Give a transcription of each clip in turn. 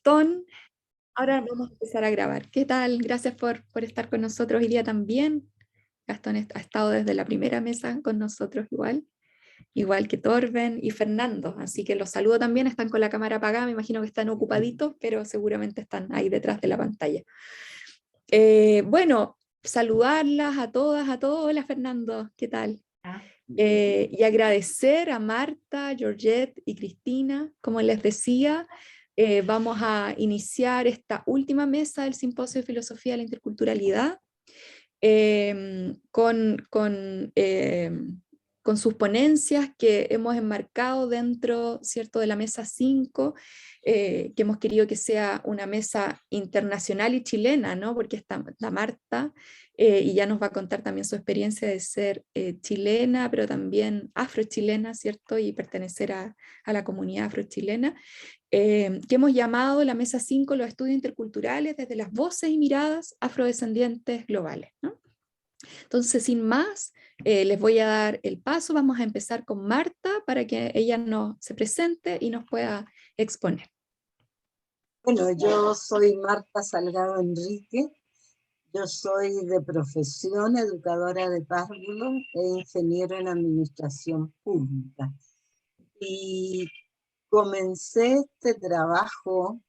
Ton, ahora vamos a empezar a grabar. ¿Qué tal? Gracias por estar con nosotros hoy día también. Gastón ha estado desde la primera mesa con nosotros igual que Torben y Fernando. Así que los saludo también, están con la cámara apagada, me imagino que están ocupaditos, pero seguramente están ahí detrás de la pantalla. Bueno, saludarlas a todas, a todos. Hola Fernando, ¿qué tal? Y agradecer a Marta, Georgette y Cristina. Como les decía, vamos a iniciar esta última mesa del Simposio de Filosofía de la Interculturalidad con sus ponencias que hemos enmarcado dentro, ¿cierto?, de la mesa 5, que hemos querido que sea una mesa internacional y chilena, ¿no? Porque está la Marta, y ya nos va a contar también su experiencia de ser chilena, pero también afrochilena, ¿cierto? Y pertenecer a la comunidad afrochilena, que hemos llamado la Mesa 5, los estudios interculturales desde las voces y miradas afrodescendientes globales, ¿no? Entonces, sin más, les voy a dar el paso. Vamos a empezar con Marta para que ella se presente y nos pueda exponer. Bueno, yo soy Marta Salgado Enrique, yo soy de profesión educadora de párvulos e ingeniero en administración pública. Y comencé este trabajo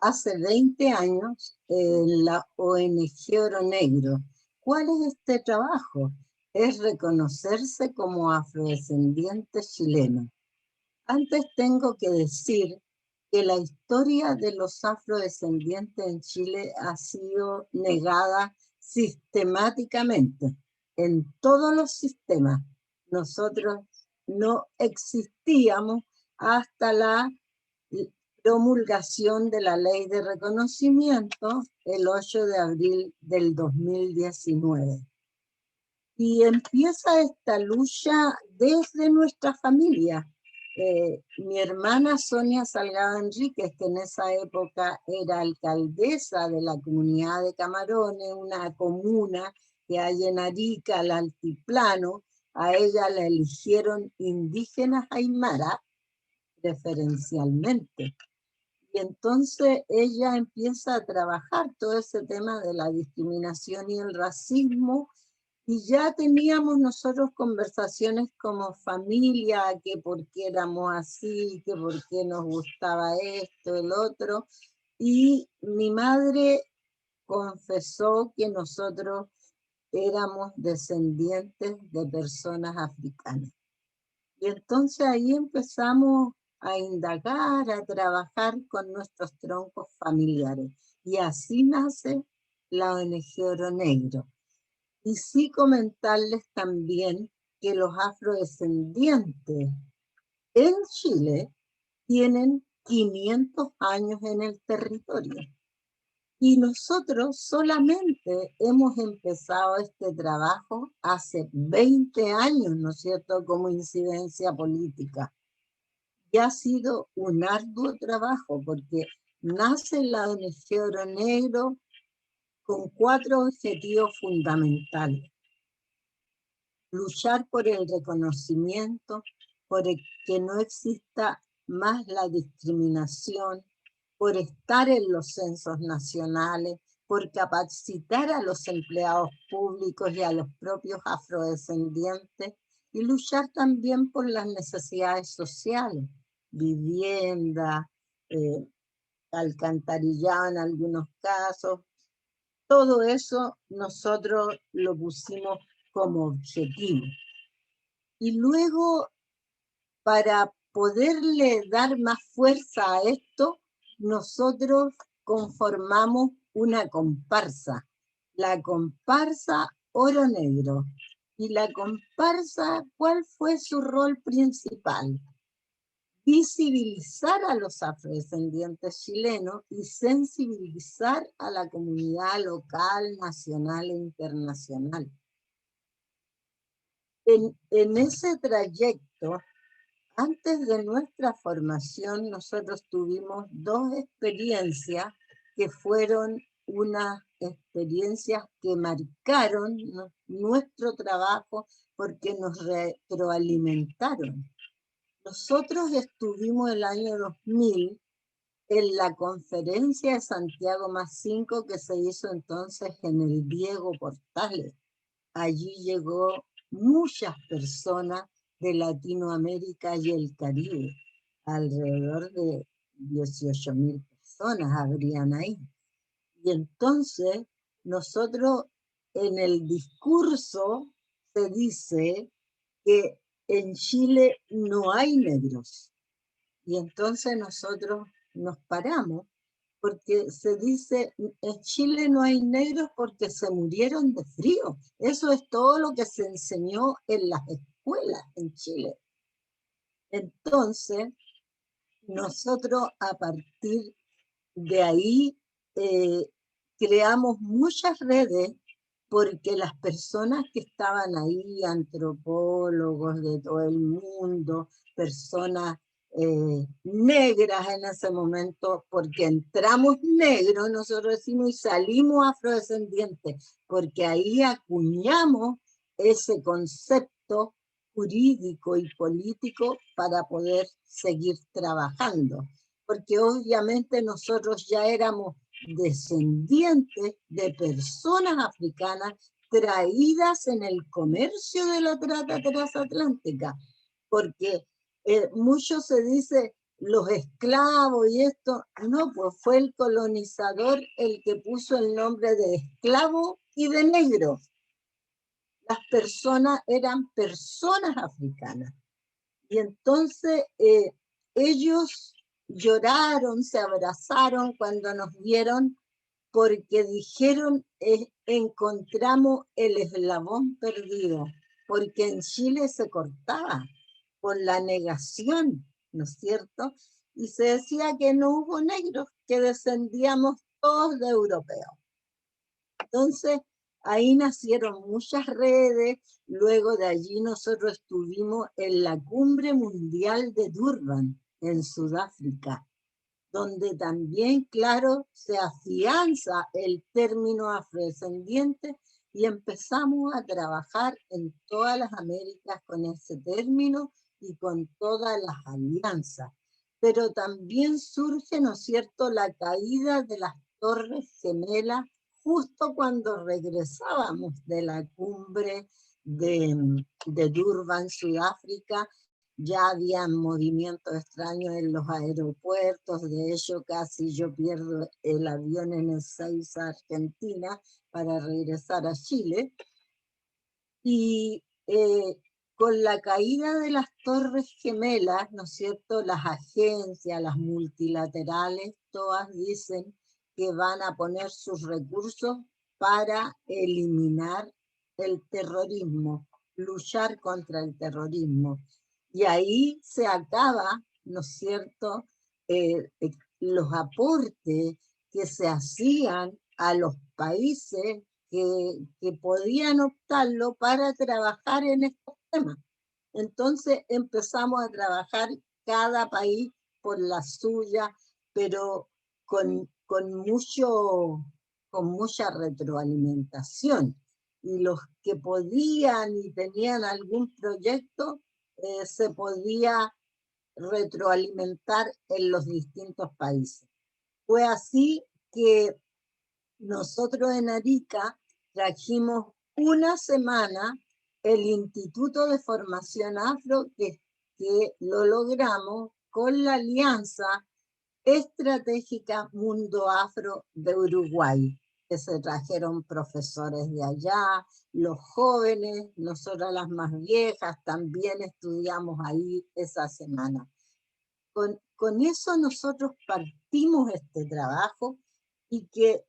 hace 20 años en la ONG Oro Negro. ¿Cuál es este trabajo? Es reconocerse como afrodescendiente chileno. Antes tengo que decir que la historia de los afrodescendientes en Chile ha sido negada sistemáticamente en todos los sistemas. Nosotros no existíamos hasta la promulgación de la ley de reconocimiento el 8 de abril del 2019. Y empieza esta lucha desde nuestra familia. Mi hermana Sonia Salgado Enríquez, que en esa época era alcaldesa de la comunidad de Camarones, una comuna que hay en Arica, al altiplano, a ella la eligieron indígenas aymara preferencialmente. Y entonces ella empieza a trabajar todo ese tema de la discriminación y el racismo, y ya teníamos nosotros conversaciones como familia, que por qué éramos así, que por qué nos gustaba esto, el otro, y mi madre confesó que nosotros éramos descendientes de personas africanas. Y entonces ahí empezamos a indagar, a trabajar con nuestros troncos familiares. Y así nace la ONG Oro Negro. Y sí comentarles también que los afrodescendientes en Chile tienen 500 años en el territorio. Y nosotros solamente hemos empezado este trabajo hace 20 años, ¿no es cierto?, como incidencia política. Y ha sido un arduo trabajo porque nace la ONG Oro Negro con 4 objetivos fundamentales: luchar por el reconocimiento, por el que no exista más la discriminación, por estar en los censos nacionales, por capacitar a los empleados públicos y a los propios afrodescendientes, y luchar también por las necesidades sociales, vivienda, alcantarillado en algunos casos. Todo eso nosotros lo pusimos como objetivo. Y luego, para poderle dar más fuerza a esto, nosotros conformamos una comparsa, la comparsa Oro Negro. Y la comparsa, ¿cuál fue su rol principal? Visibilizar a los afrodescendientes chilenos y sensibilizar a la comunidad local, nacional e internacional. En ese trayecto, antes de nuestra formación, nosotros tuvimos 2 experiencias que fueron unas experiencias que marcaron nuestro trabajo porque nos retroalimentaron. Nosotros estuvimos el año 2000 en la conferencia de Santiago +5 que se hizo entonces en el Diego Portales. Allí llegó muchas personas de Latinoamérica y el Caribe, alrededor de 18.000 personas habrían ahí. Y entonces nosotros en el discurso se dice que en Chile no hay negros. Y entonces nosotros nos paramos porque se dice, en Chile no hay negros porque se murieron de frío. Eso es todo lo que se enseñó en las escuelas en Chile. Entonces, nosotros a partir de ahí creamos muchas redes porque las personas que estaban ahí, antropólogos de todo el mundo, personas negras en ese momento, porque entramos negros, nosotros decimos, y salimos afrodescendientes, porque ahí acuñamos ese concepto jurídico y político para poder seguir trabajando, porque obviamente nosotros ya éramos descendientes de personas africanas traídas en el comercio de la trata transatlántica, porque mucho se dice los esclavos y esto, no, pues fue el colonizador el que puso el nombre de esclavo y de negro. Las personas eran personas africanas. Y entonces ellos lloraron, se abrazaron cuando nos vieron porque dijeron, encontramos el eslabón perdido, porque en Chile se cortaba por la negación, ¿no es cierto? Y se decía que no hubo negros, que descendíamos todos de europeos. Entonces, ahí nacieron muchas redes. Luego de allí nosotros estuvimos en la Cumbre Mundial de Durban, en Sudáfrica, donde también, claro, se afianza el término afrodescendiente y empezamos a trabajar en todas las Américas con ese término y con todas las alianzas. Pero también surge, ¿no es cierto?, la caída de las Torres Gemelas justo cuando regresábamos de la cumbre de Durban, Sudáfrica. Ya había movimientos extraños en los aeropuertos, de hecho casi yo pierdo el avión en Ezeiza, Argentina, para regresar a Chile. Y con la caída de las Torres Gemelas, ¿no es cierto?, las agencias, las multilaterales, todas dicen que van a poner sus recursos para eliminar el terrorismo, luchar contra el terrorismo. Y ahí se acaba, ¿no es cierto?, los aportes que se hacían a los países que podían optarlo para trabajar en estos temas. Entonces empezamos a trabajar cada país por la suya, pero con mucha retroalimentación. Y los que podían y tenían algún proyecto, se podía retroalimentar en los distintos países. Fue así que nosotros en Arica trajimos una semana el Instituto de Formación Afro que lo logramos con la Alianza Estratégica Mundo Afro de Uruguay, que se trajeron profesores de allá, los jóvenes, nosotras las más viejas también estudiamos ahí esa semana. Con eso nosotros partimos este trabajo y que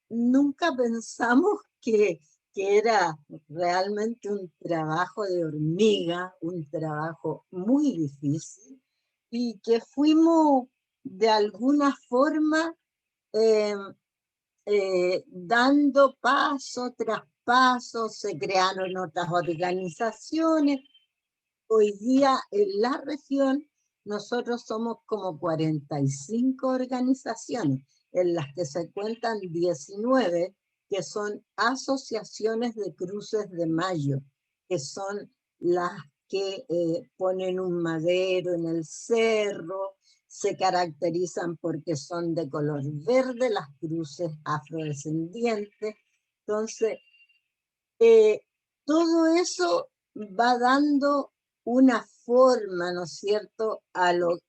nunca pensamos que era realmente un trabajo de hormiga, un trabajo muy difícil, y que fuimos de alguna forma dando paso tras paso, se crearon otras organizaciones. Hoy día en la región nosotros somos como 45 organizaciones, en las que se cuentan 19 que son asociaciones de cruces de mayo, que son las que ponen un madero en el cerro, se caracterizan porque son de color verde, las cruces afrodescendientes. Entonces, todo eso va dando una forma, ¿no es cierto?, a lo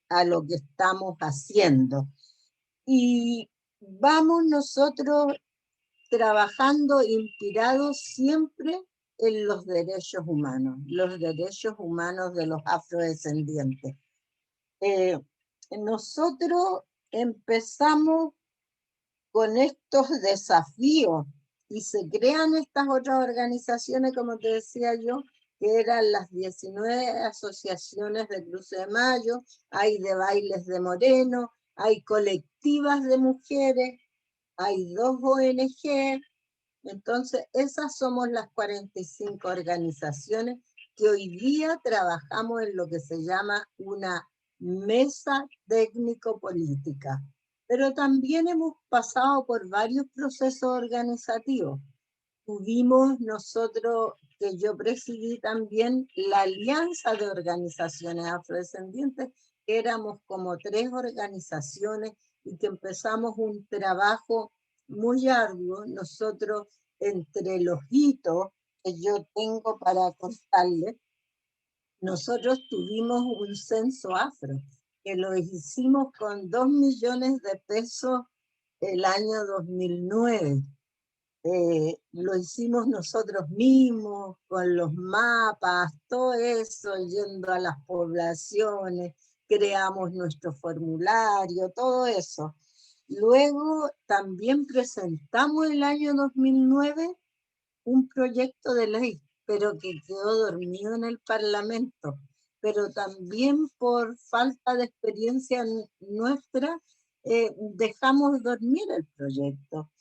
que estamos haciendo. Y vamos nosotros trabajando inspirados siempre en los derechos humanos de los afrodescendientes. Nosotros empezamos con estos desafíos y se crean estas otras organizaciones, como te decía yo, que eran las 19 asociaciones de Cruce de Mayo, hay de Bailes de Moreno, hay colectivas de mujeres, hay 2 ONG. Entonces esas somos las 45 organizaciones que hoy día trabajamos en lo que se llama una mesa técnico-política. Pero también hemos pasado por varios procesos organizativos. Tuvimos nosotros, que yo presidí también, la Alianza de Organizaciones Afrodescendientes, que éramos como 3 organizaciones y que empezamos un trabajo muy arduo. Nosotros, entre los hitos que yo tengo para contarles, nosotros tuvimos un censo afro, que lo hicimos con 2 millones de pesos el año 2009. Lo hicimos nosotros mismos, con los mapas, todo eso, yendo a las poblaciones, creamos nuestro formulario, todo eso. Luego también presentamos el año 2009 un proyecto de ley, pero que quedó dormido en el Parlamento, pero también por falta de experiencia nuestra, dejamos dormir el proyecto.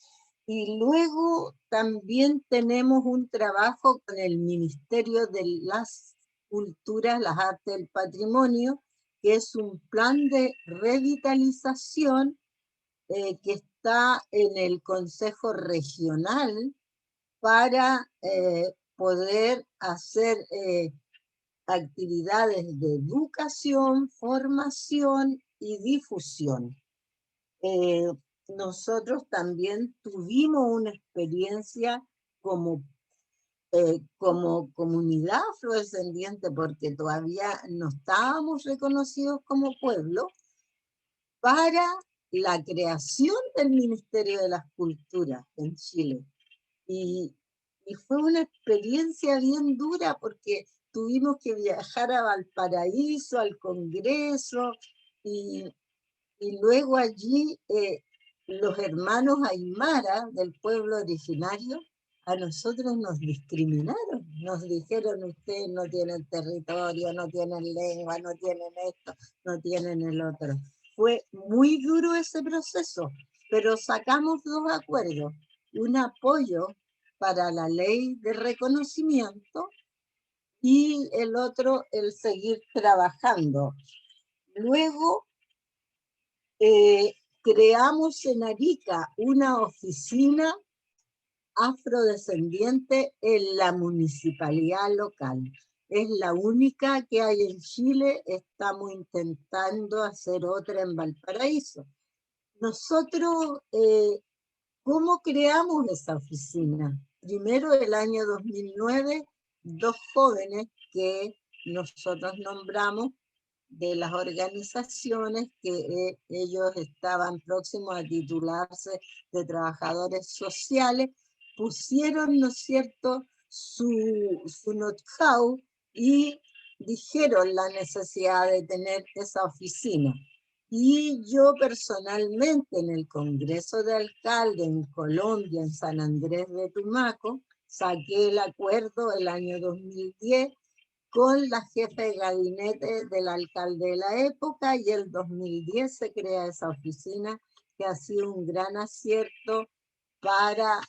Y luego también tenemos un trabajo con el Ministerio de las Culturas, las Artes y el Patrimonio, que es un plan de revitalización que está en el Consejo Regional para poder hacer actividades de educación, formación y difusión. Nosotros también tuvimos una experiencia como comunidad afrodescendiente, porque todavía no estábamos reconocidos como pueblo, para la creación del Ministerio de las Culturas en Chile. Y fue una experiencia bien dura porque tuvimos que viajar a Valparaíso, al Congreso, y luego allí los hermanos Aymara del pueblo originario a nosotros nos discriminaron, nos dijeron: ustedes no tienen territorio, no tienen lengua, no tienen esto, no tienen el otro. Fue muy duro ese proceso, pero sacamos 2 acuerdos: un apoyo para la ley de reconocimiento y el otro, el seguir trabajando. Luego creamos en Arica una oficina afrodescendiente en la municipalidad local. Es la única que hay en Chile. Estamos intentando hacer otra en Valparaíso. Nosotros, ¿cómo creamos esa oficina? Primero, el año 2009, 2 jóvenes que nosotros nombramos de las organizaciones, que ellos estaban próximos a titularse de trabajadores sociales, pusieron, ¿no es cierto?, su know-how y dijeron la necesidad de tener esa oficina. Y yo personalmente en el Congreso de Alcaldes en Colombia, en San Andrés de Tumaco, saqué el acuerdo el año 2010 con la jefa de gabinete del alcalde de la época, y el 2010 se crea esa oficina, que ha sido un gran acierto para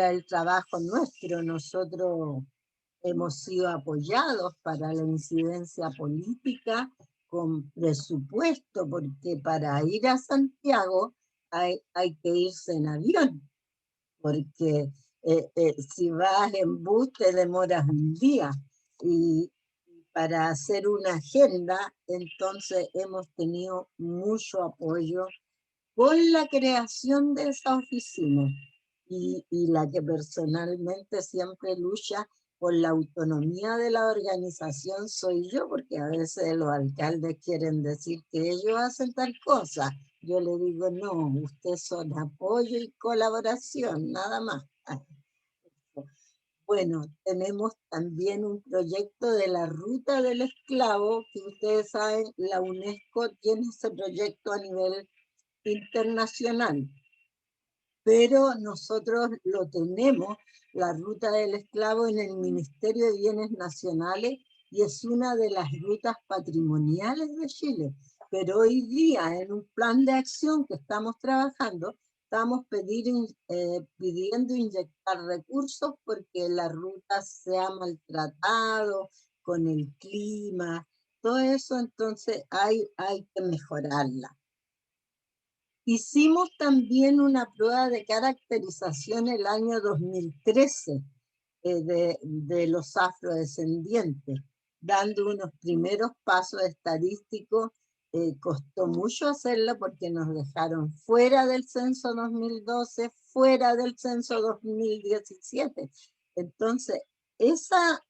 el trabajo nuestro. Nosotros hemos sido apoyados para la incidencia política con presupuesto, porque para ir a Santiago hay que irse en avión, porque si vas en bus te demoras un día, y para hacer una agenda, entonces hemos tenido mucho apoyo con la creación de esa oficina y la que personalmente siempre lucha por la autonomía de la organización soy yo, porque a veces los alcaldes quieren decir que ellos hacen tal cosa. Yo le digo, no, ustedes son apoyo y colaboración, nada más. Bueno, tenemos también un proyecto de la Ruta del Esclavo, que ustedes saben, la UNESCO tiene ese proyecto a nivel internacional, pero nosotros lo tenemos, la Ruta del Esclavo, en el Ministerio de Bienes Nacionales y es una de las rutas patrimoniales de Chile. Pero hoy día, en un plan de acción que estamos trabajando, estamos pidiendo inyectar recursos porque la ruta se ha maltratado con el clima, todo eso, entonces hay que mejorarla. Hicimos también una prueba de caracterización el año 2013 de los afrodescendientes, dando unos primeros pasos estadísticos. Costó mucho hacerlo porque nos dejaron fuera del censo 2012, fuera del censo 2017. Entonces, esa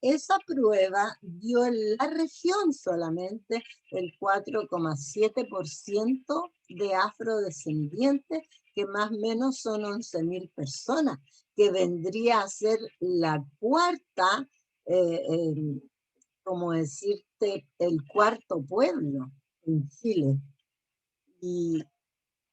prueba dio en la región solamente el 4,7% de afrodescendientes, que más o menos son 11.000 personas, que vendría a ser la cuarta, como decirte, el cuarto pueblo en Chile. Y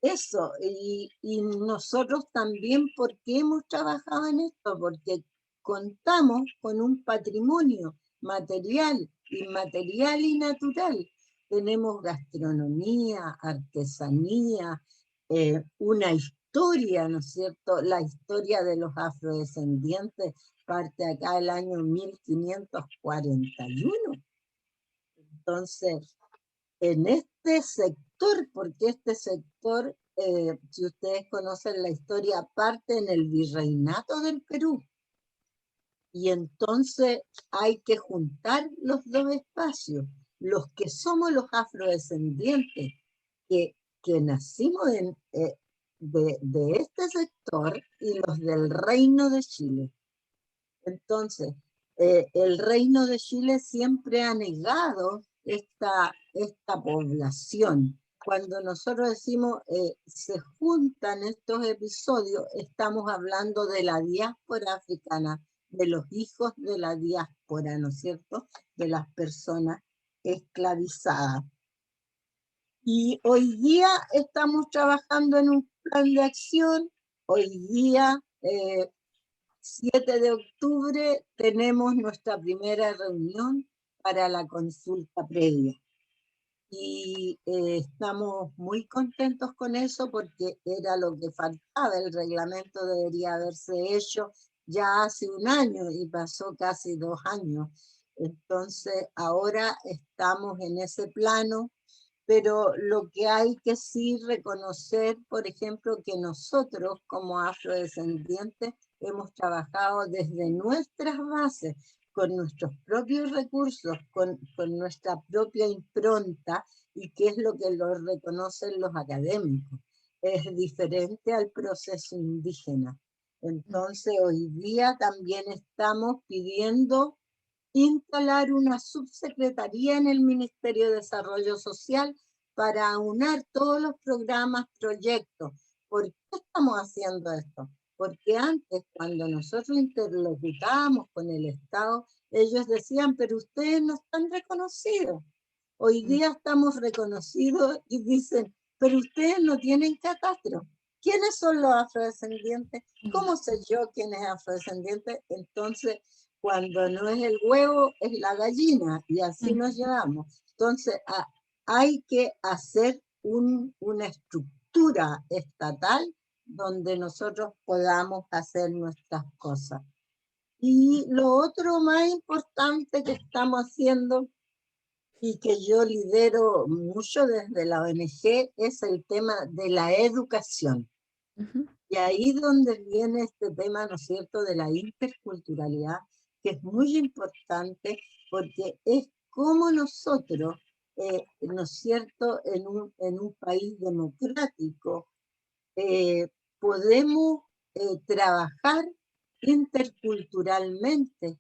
eso, y nosotros también, ¿por qué hemos trabajado en esto? Porque contamos con un patrimonio material, inmaterial y natural. Tenemos gastronomía, artesanía, una historia, ¿no es cierto? La historia de los afrodescendientes parte acá del año 1541. Entonces, en este sector, porque este sector, si ustedes conocen la historia, parte en el virreinato del Perú. Y entonces hay que juntar los dos espacios, los que somos los afrodescendientes, que nacimos de este sector, y los del Reino de Chile. Entonces, el Reino de Chile siempre ha negado esta población. Cuando nosotros decimos se juntan estos episodios, estamos hablando de la diáspora africana, de los hijos de la diáspora, ¿no es cierto?, de las personas esclavizadas. Y hoy día estamos trabajando en un plan de acción. Hoy día, 7 de octubre, tenemos nuestra primera reunión para la consulta previa. Y estamos muy contentos con eso porque era lo que faltaba. El reglamento debería haberse hecho ya hace un año y pasó casi 2 años. Entonces ahora estamos en ese plano, pero lo que hay que sí reconocer, por ejemplo, que nosotros como afrodescendientes hemos trabajado desde nuestras bases, con nuestros propios recursos, con nuestra propia impronta, y que es lo que lo reconocen los académicos. Es diferente al proceso indígena. Entonces, hoy día también estamos pidiendo instalar una subsecretaría en el Ministerio de Desarrollo Social para aunar todos los programas, proyectos. ¿Por qué estamos haciendo esto? Porque antes, cuando nosotros interlocutábamos con el Estado, ellos decían, pero ustedes no están reconocidos. Hoy día estamos reconocidos y dicen, pero ustedes no tienen catastro. ¿Quiénes son los afrodescendientes? ¿Cómo sé yo quién es afrodescendiente? Entonces, cuando no es el huevo, es la gallina, y así nos llevamos. Entonces, hay que hacer una estructura estatal donde nosotros podamos hacer nuestras cosas. Y lo otro más importante que estamos haciendo, y que yo lidero mucho desde la ONG, es el tema de la educación. Y ahí donde viene este tema, ¿no es cierto?, de la interculturalidad, que es muy importante porque es cómo nosotros, ¿no es cierto?, en un país democrático, podemos trabajar interculturalmente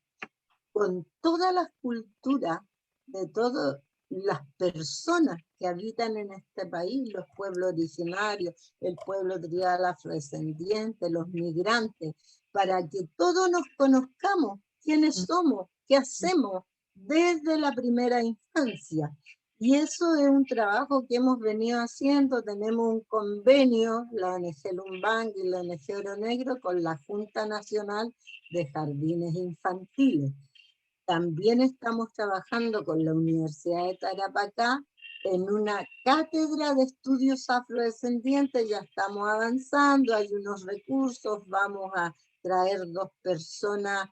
con todas las culturas de todas las personas que habitan en este país, los pueblos originarios, el pueblo tribal afrodescendiente, los migrantes, para que todos nos conozcamos quiénes somos, qué hacemos desde la primera infancia. Y eso es un trabajo que hemos venido haciendo. Tenemos un convenio, la ONG Lumbang y la ONG Oro Negro, con la Junta Nacional de Jardines Infantiles. También estamos trabajando con la Universidad de Tarapacá en una cátedra de estudios afrodescendientes. Ya estamos avanzando, hay unos recursos, vamos a traer 2 personas,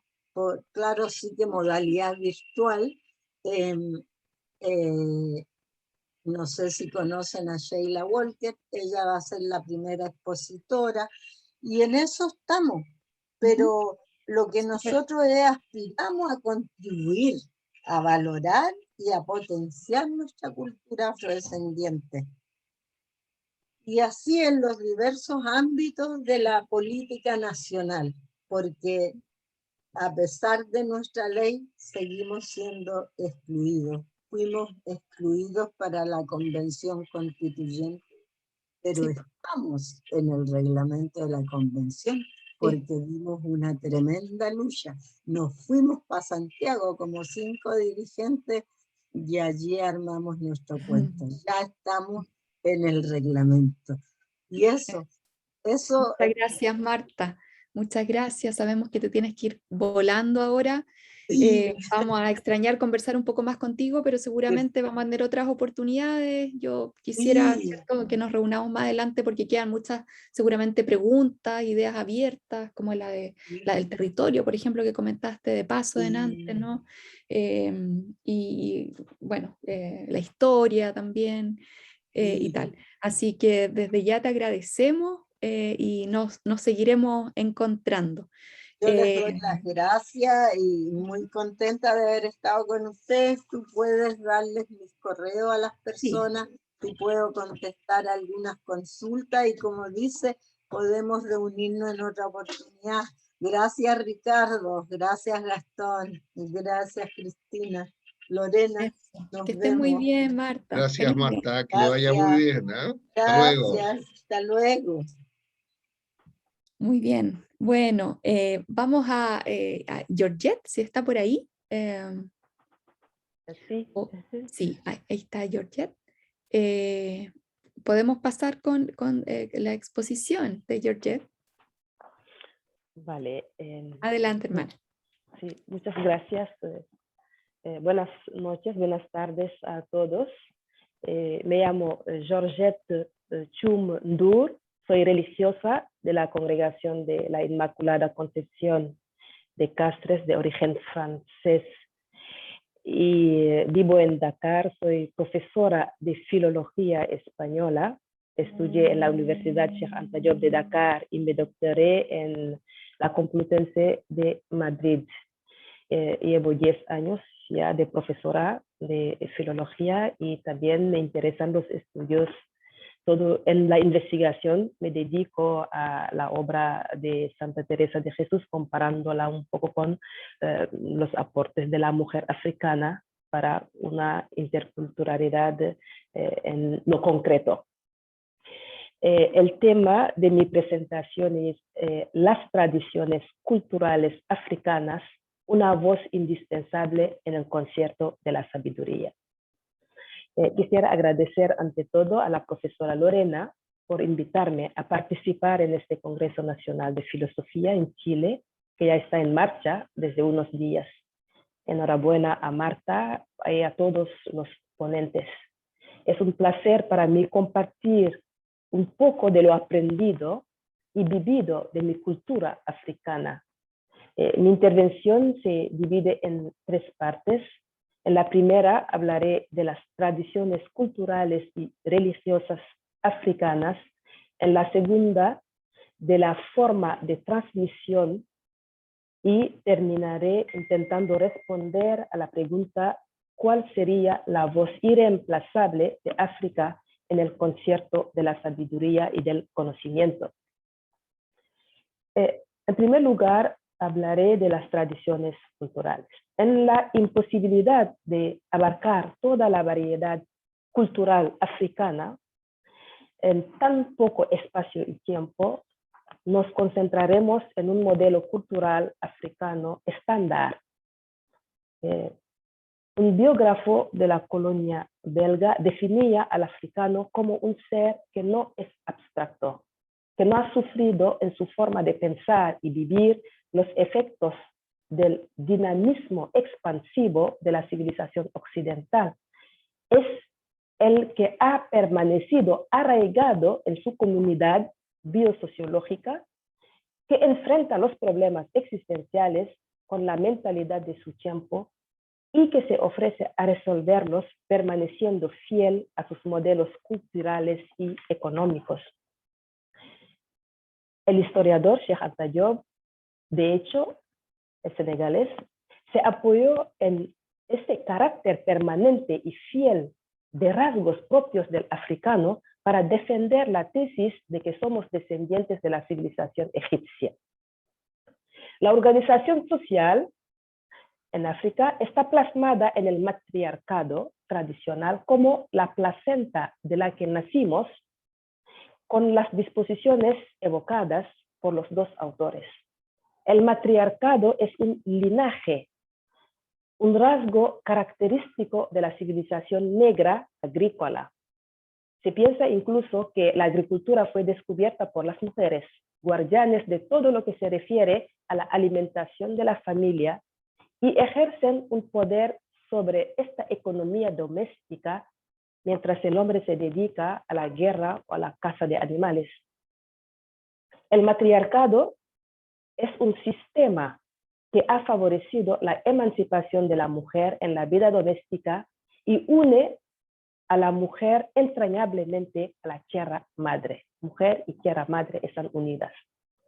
claro, sí que modalidad virtual. No sé si conocen a Sheila Walker, ella va a ser la primera expositora, y en eso estamos. Pero lo que nosotros aspiramos a contribuir, a valorar y a potenciar nuestra cultura afrodescendiente. Y así en los diversos ámbitos de la política nacional, porque a pesar de nuestra ley, seguimos siendo excluidos. Fuimos excluidos para la Convención Constituyente, pero estamos en el reglamento de la Convención porque dimos una tremenda lucha. Nos fuimos para Santiago como 5 dirigentes y allí armamos nuestro cuento. Ya estamos en el reglamento. Y eso... Muchas gracias, Marta. Muchas gracias. Sabemos que te tienes que ir volando ahora. Vamos a extrañar conversar un poco más contigo, pero seguramente vamos a tener otras oportunidades. Yo quisiera, ¿cierto?, que nos reunamos más adelante porque quedan muchas, seguramente, preguntas, ideas abiertas, como la del territorio, por ejemplo, que comentaste de Paso de Nantes, ¿no? Y bueno, la historia también y tal. Así que desde ya te agradecemos. Y nos seguiremos encontrando. Yo les doy las gracias y muy contenta de haber estado con ustedes. Tú puedes darles mis correos a las personas, y puedo contestar algunas consultas y, como dice, podemos reunirnos en otra oportunidad. Gracias, Ricardo. Gracias, Gastón. Gracias, Cristina. Lorena, que estés muy bien, Marta. Gracias, Marta. Que le vaya muy bien. Hasta luego. Hasta luego. Muy bien. Bueno, vamos a Georgette, si está por ahí. Sí, ahí está Georgette. Podemos pasar con la exposición de Georgette. Vale. Adelante, hermana. Sí, muchas gracias. Buenas noches, buenas tardes a todos. Me llamo Georgette Chum Ndour. Soy religiosa de la Congregación de la Inmaculada Concepción de Castres, de origen francés, y vivo en Dakar. Soy profesora de filología española. Estudié en la Universidad Cheikh Anta Diop de Dakar y me doctoré en la Complutense de Madrid. Llevo 10 años ya de profesora de filología y también me interesan los estudios. Todo en la investigación me dedico a la obra de Santa Teresa de Jesús, comparándola un poco con los aportes de la mujer africana para una interculturalidad en lo concreto. El tema de mi presentación es las tradiciones culturales africanas, una voz indispensable en el concierto de la sabiduría. Quisiera agradecer ante todo a la profesora Lorena por invitarme a participar en este Congreso Nacional de Filosofía en Chile, que ya está en marcha desde unos días. Enhorabuena a Marta y a todos los ponentes. Es un placer para mí compartir un poco de lo aprendido y vivido de mi cultura africana. Mi intervención se divide en 3 partes. En la primera hablaré de las tradiciones culturales y religiosas africanas. En la segunda, de la forma de transmisión, y terminaré intentando responder a la pregunta cuál sería la voz irreemplazable de África en el concierto de la sabiduría y del conocimiento. En primer lugar, hablaré de las tradiciones culturales. En la imposibilidad de abarcar toda la variedad cultural africana, en tan poco espacio y tiempo, nos concentraremos en un modelo cultural africano estándar. Un biógrafo de la colonia belga definía al africano como un ser que no es abstracto, que no ha sufrido en su forma de pensar y vivir los efectos del dinamismo expansivo de la civilización occidental. Es el que ha permanecido arraigado en su comunidad biosociológica, que enfrenta los problemas existenciales con la mentalidad de su tiempo y que se ofrece a resolverlos permaneciendo fiel a sus modelos culturales y económicos. El historiador Cheikh Anta Diop, de hecho, el senegalés, se apoyó en este carácter permanente y fiel de rasgos propios del africano para defender la tesis de que somos descendientes de la civilización egipcia. La organización social en África está plasmada en el matriarcado tradicional como la placenta de la que nacimos, con las disposiciones evocadas por los dos autores. El matriarcado es un linaje, un rasgo característico de la civilización negra agrícola. Se piensa incluso que la agricultura fue descubierta por las mujeres, guardianes de todo lo que se refiere a la alimentación de la familia, y ejercen un poder sobre esta economía doméstica mientras el hombre se dedica a la guerra o a la caza de animales. El matriarcado es un sistema que ha favorecido la emancipación de la mujer en la vida doméstica y une a la mujer entrañablemente a la tierra madre. Mujer y tierra madre están unidas.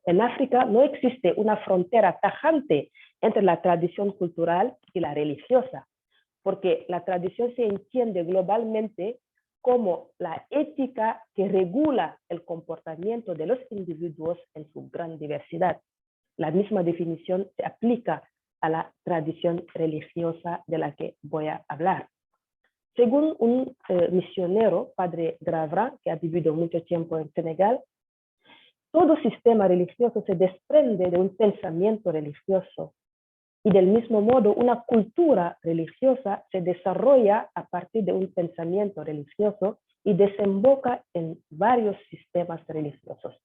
En África no existe una frontera tajante entre la tradición cultural y la religiosa, porque la tradición se entiende globalmente como la ética que regula el comportamiento de los individuos en su gran diversidad. La misma definición se aplica a la tradición religiosa de la que voy a hablar. Según un misionero, padre Gravra, que ha vivido mucho tiempo en Senegal, todo sistema religioso se desprende de un pensamiento religioso y del mismo modo una cultura religiosa se desarrolla a partir de un pensamiento religioso y desemboca en varios sistemas religiosos.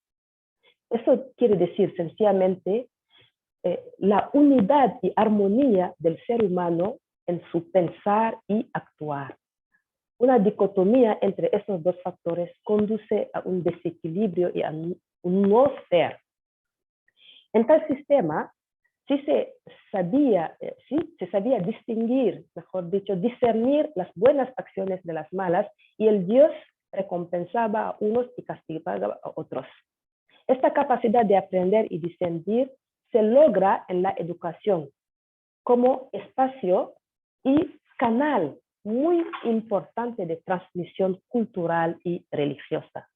Eso quiere decir sencillamente la unidad y armonía del ser humano en su pensar y actuar. Una dicotomía entre esos dos factores conduce a un desequilibrio y a un no ser. En tal sistema, sí se sabía distinguir, mejor dicho, discernir las buenas acciones de las malas, y el Dios recompensaba a unos y castigaba a otros. Esta capacidad de aprender y discernir se logra en la educación como espacio y canal muy importante de transmisión cultural y religiosa.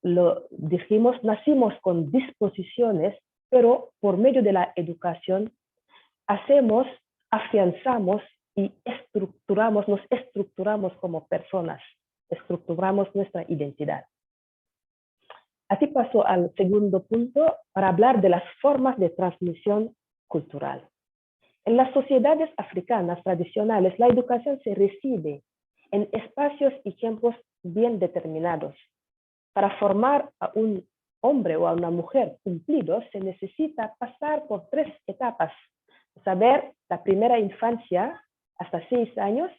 Lo dijimos, nacimos con disposiciones, pero por medio de la educación afianzamos y nos estructuramos como personas, estructuramos nuestra identidad. Así paso al segundo punto para hablar de las formas de transmisión cultural. En las sociedades africanas tradicionales, la educación se recibe en espacios y tiempos bien determinados. Para formar a un hombre o a una mujer cumplidos, se necesita pasar por 3 etapas. Saber la primera infancia hasta 6 años,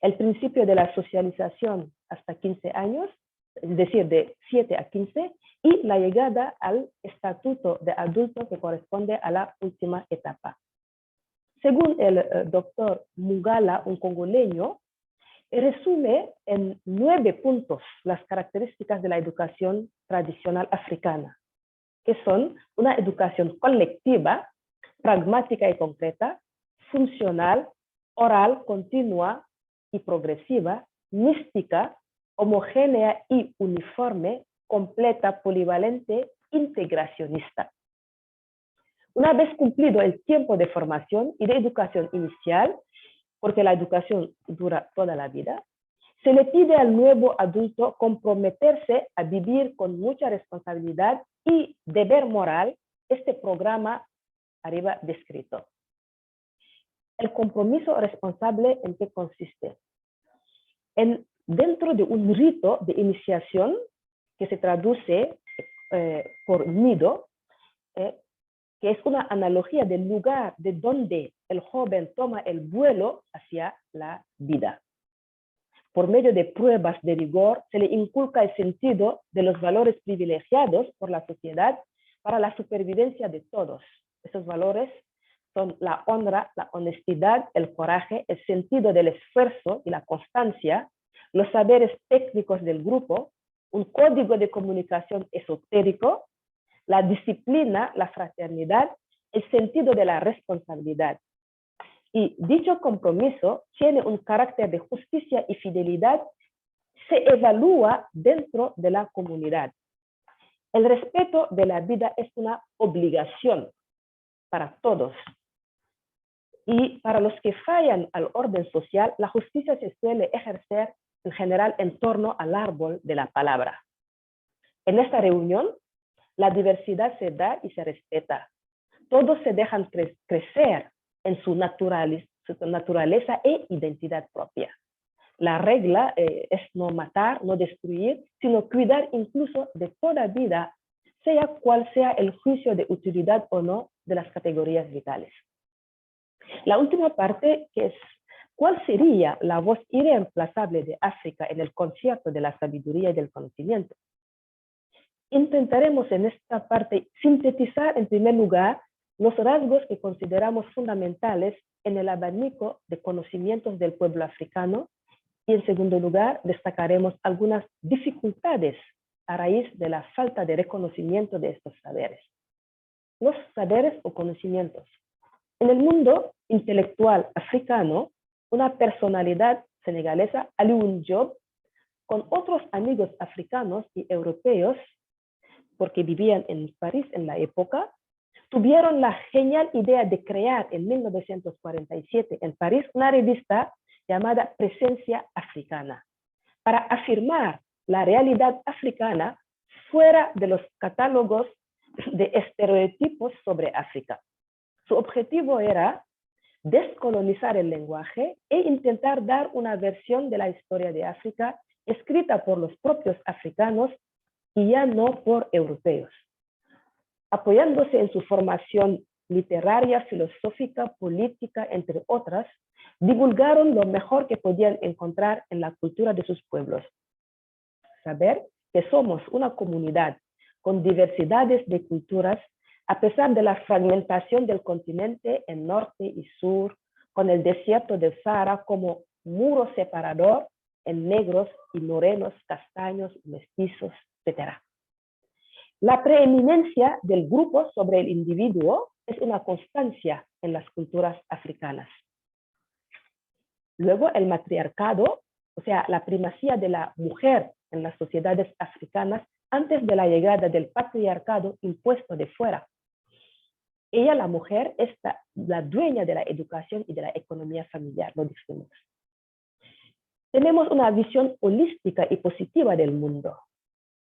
el principio de la socialización hasta 15 años, es decir, de 7 a 15, y la llegada al estatuto de adulto que corresponde a la última etapa. Según el doctor Mugala, un congoleño, resume en 9 puntos las características de la educación tradicional africana, que son una educación colectiva, pragmática y concreta, funcional, oral, continua y progresiva, mística, homogénea y uniforme, completa, polivalente, integracionista. Una vez cumplido el tiempo de formación y de educación inicial, porque la educación dura toda la vida, se le pide al nuevo adulto comprometerse a vivir con mucha responsabilidad y deber moral este programa arriba descrito. El compromiso responsable, ¿en qué consiste? Dentro de un rito de iniciación que se traduce por nido, que es una analogía del lugar de donde el joven toma el vuelo hacia la vida. Por medio de pruebas de rigor, se le inculca el sentido de los valores privilegiados por la sociedad para la supervivencia de todos. Esos valores son la honra, la honestidad, el coraje, el sentido del esfuerzo y la constancia, los saberes técnicos del grupo, un código de comunicación esotérico, la disciplina, la fraternidad, el sentido de la responsabilidad. Y dicho compromiso tiene un carácter de justicia y fidelidad, se evalúa dentro de la comunidad. El respeto de la vida es una obligación para todos. Y para los que fallan al orden social, la justicia se suele ejercer en general en torno al árbol de la palabra. En esta reunión, la diversidad se da y se respeta. Todos se dejan crecer en su naturaleza e identidad propia. La regla es no matar, no destruir, sino cuidar incluso de toda vida, sea cual sea el juicio de utilidad o no de las categorías vitales. La última parte, que es ¿cuál sería la voz irreemplazable de África en el concierto de la sabiduría y del conocimiento? Intentaremos en esta parte sintetizar en primer lugar los rasgos que consideramos fundamentales en el abanico de conocimientos del pueblo africano y en segundo lugar destacaremos algunas dificultades a raíz de la falta de reconocimiento de estos saberes. Los saberes o conocimientos. En el mundo intelectual africano, una personalidad senegalesa, Alioune Diop, con otros amigos africanos y europeos, porque vivían en París en la época, tuvieron la genial idea de crear en 1947 en París una revista llamada Presencia Africana, para afirmar la realidad africana fuera de los catálogos de estereotipos sobre África. Su objetivo era descolonizar el lenguaje e intentar dar una versión de la historia de África escrita por los propios africanos y ya no por europeos. Apoyándose en su formación literaria, filosófica, política, entre otras, divulgaron lo mejor que podían encontrar en la cultura de sus pueblos. Saber que somos una comunidad con diversidades de culturas, a pesar de la fragmentación del continente en norte y sur, con el desierto del Sahara como muro separador en negros y morenos, castaños, mestizos, etc. La preeminencia del grupo sobre el individuo es una constancia en las culturas africanas. Luego el matriarcado, o sea, la primacía de la mujer en las sociedades africanas antes de la llegada del patriarcado impuesto de fuera. Ella, la mujer, es la dueña de la educación y de la economía familiar, lo dijimos. Tenemos una visión holística y positiva del mundo.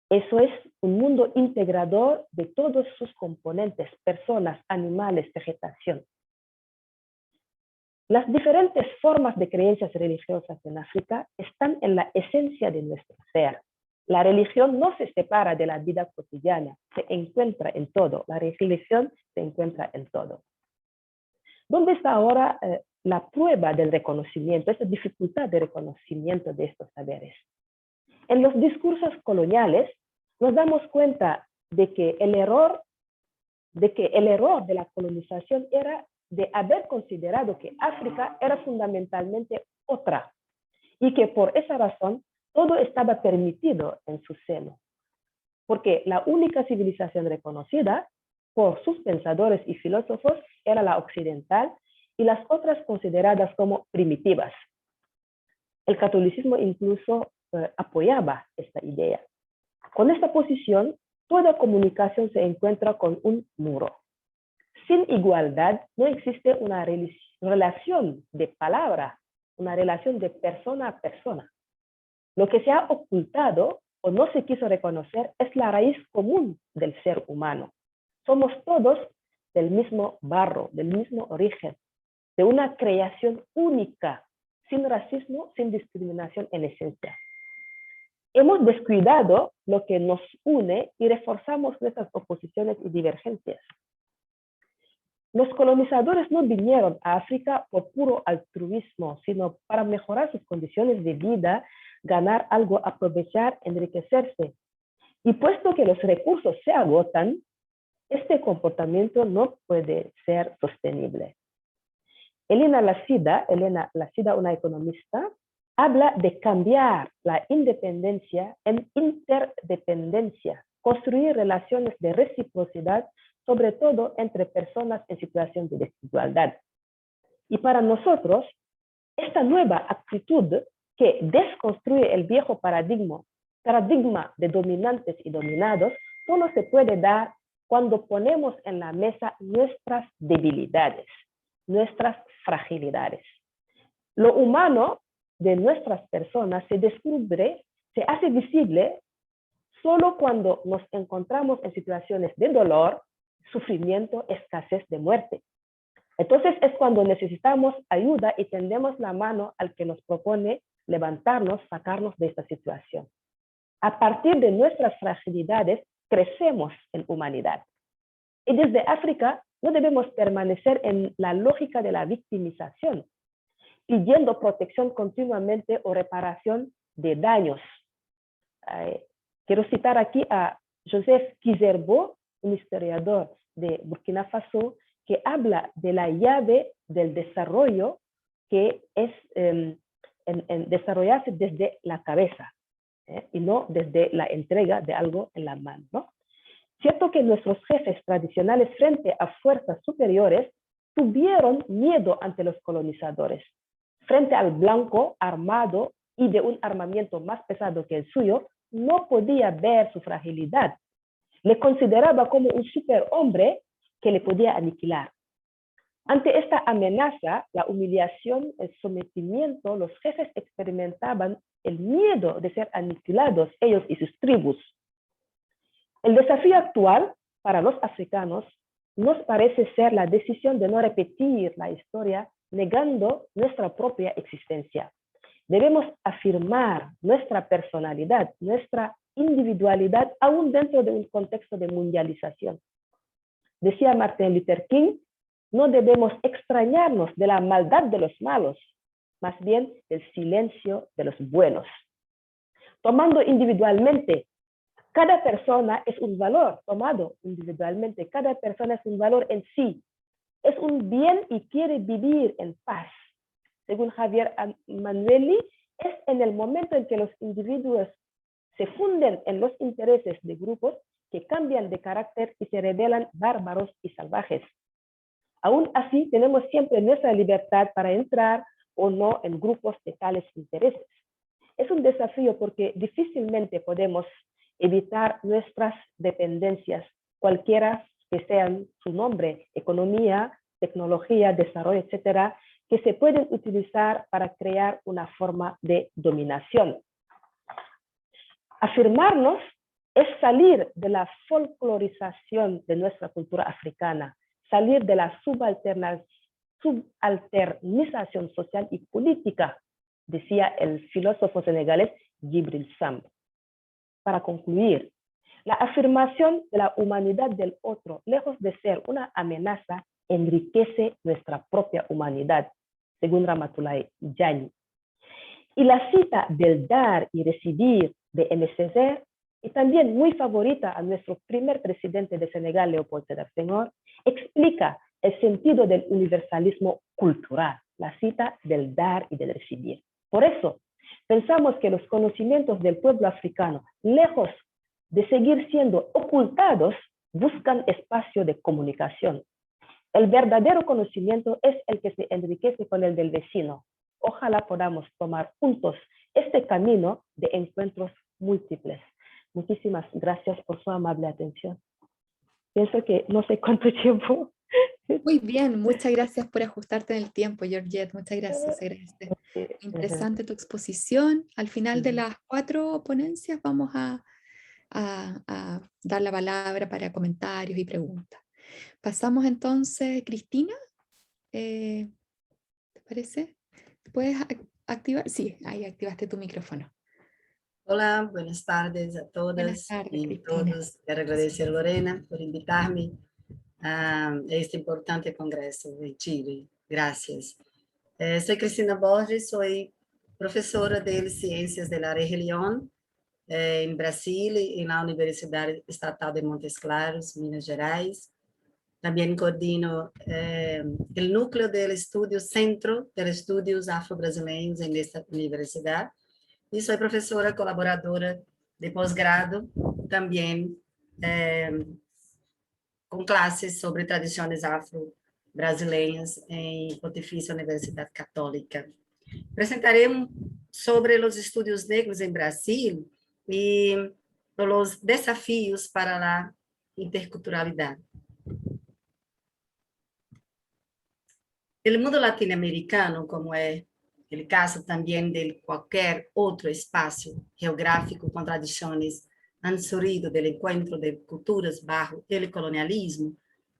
Eso es un mundo integrador de todos sus componentes, personas, animales, vegetación. Las diferentes formas de creencias religiosas en África están en la esencia de nuestro ser. La religión no se separa de la vida cotidiana, se encuentra en todo. La religión se encuentra en todo. ¿Dónde está ahora la prueba del reconocimiento, esa dificultad de reconocimiento de estos saberes? En los discursos coloniales nos damos cuenta de que el error de la colonización era de haber considerado que África era fundamentalmente otra y que por esa razón todo estaba permitido en su seno. Porque la única civilización reconocida por sus pensadores y filósofos era la occidental y las otras consideradas como primitivas. El catolicismo incluso apoyaba esta idea. Con esta posición, toda comunicación se encuentra con un muro. Sin igualdad no existe una relación de palabra, una relación de persona a persona. Lo que se ha ocultado o no se quiso reconocer es la raíz común del ser humano. Somos todos del mismo barro, del mismo origen, de una creación única, sin racismo, sin discriminación en esencia. Hemos descuidado lo que nos une y reforzamos nuestras oposiciones y divergencias. Los colonizadores no vinieron a África por puro altruismo, sino para mejorar sus condiciones de vida, ganar algo, aprovechar, enriquecerse. Y puesto que los recursos se agotan, este comportamiento no puede ser sostenible. Elena Lacida, una economista, habla de cambiar la independencia en interdependencia, construir relaciones de reciprocidad, sobre todo entre personas en situación de desigualdad. Y para nosotros, esta nueva actitud que desconstruye el viejo paradigma de dominantes y dominados, solo se puede dar cuando ponemos en la mesa nuestras debilidades, nuestras fragilidades. Lo humano de nuestras personas se descubre, se hace visible solo cuando nos encontramos en situaciones de dolor, sufrimiento, escasez de muerte. Entonces es cuando necesitamos ayuda y tendemos la mano al que nos propone levantarnos, sacarnos de esta situación. A partir de nuestras fragilidades, crecemos en humanidad. Y desde África no debemos permanecer en la lógica de la victimización, pidiendo protección continuamente o reparación de daños. Quiero citar aquí a Joseph Kizerbo, un historiador de Burkina Faso, que habla de la llave del desarrollo, que es desarrollarse desde la cabeza y no desde la entrega de algo en la mano, ¿no? Cierto que nuestros jefes tradicionales frente a fuerzas superiores tuvieron miedo ante los colonizadores. Frente al blanco armado y de un armamento más pesado que el suyo, no podía ver su fragilidad. Le consideraba como un superhombre que le podía aniquilar. Ante esta amenaza, la humillación, el sometimiento, los jefes experimentaban el miedo de ser aniquilados, ellos y sus tribus. El desafío actual para los africanos nos parece ser la decisión de no repetir la historia negando nuestra propia existencia. Debemos afirmar nuestra personalidad, nuestra individualidad, aún dentro de un contexto de mundialización. Decía Martin Luther King, no debemos extrañarnos de la maldad de los malos, más bien del silencio de los buenos. Tomando individualmente, cada persona es un valor, tomado individualmente, cada persona es un valor en sí, es un bien y quiere vivir en paz. Según Javier Manueli, es en el momento en que los individuos se funden en los intereses de grupos que cambian de carácter y se revelan bárbaros y salvajes. Aún así, tenemos siempre nuestra libertad para entrar o no en grupos de tales intereses. Es un desafío porque difícilmente podemos evitar nuestras dependencias, cualquiera que sean su nombre, economía, tecnología, desarrollo, etcétera, que se pueden utilizar para crear una forma de dominación. Afirmarnos es salir de la folclorización de nuestra cultura africana, salir de la subalternización social y política, decía el filósofo senegalés Djibril Samb. Para concluir, la afirmación de la humanidad del otro, lejos de ser una amenaza, enriquece nuestra propia humanidad, según Ramatoulaye Diagne. Y la cita del dar y recibir de Aimé Césaire, y también muy favorita a nuestro primer presidente de Senegal, Léopold Sédar Senghor, explica el sentido del universalismo cultural, la cita del dar y del recibir. Por eso, pensamos que los conocimientos del pueblo africano, lejos de seguir siendo ocultados, buscan espacio de comunicación. El verdadero conocimiento es el que se enriquece con el del vecino. Ojalá podamos tomar juntos este camino de encuentros múltiples. Muchísimas gracias por su amable atención. Pienso que no sé cuánto tiempo. Muy bien, muchas gracias por ajustarte en el tiempo, Georgette. Muchas gracias, se agradece. Interesante tu exposición. Al final de las 4 ponencias vamos a dar la palabra para comentarios y preguntas. Pasamos entonces, Cristina, ¿te parece? ¿Puedes activar? Sí, ahí activaste tu micrófono. Hola, buenas tardes a todas Buenas tardes, y Cristina. todos. Quero agradecer a Lorena por invitar-me a este importante congresso em Chile. Gracias. Soy Cristina Borges, soy professora de Ciências de la Religión em Brasil e na Universidade Estatal de Montes Claros, Minas Gerais. Também coordino o núcleo do estudio Centro de Estudios Afro-Brasileiros nesta universidade. E sou professora colaboradora de pós-grado, também com classes sobre tradições afro-brasileiras em Pontifícia Universidade Católica. Apresentarei sobre os estudos negros em Brasil e os desafios para a interculturalidade. O mundo latino-americano, como é el caso también de cualquier otro espacio geográfico con tradiciones han surgido del encuentro de culturas bajo el colonialismo,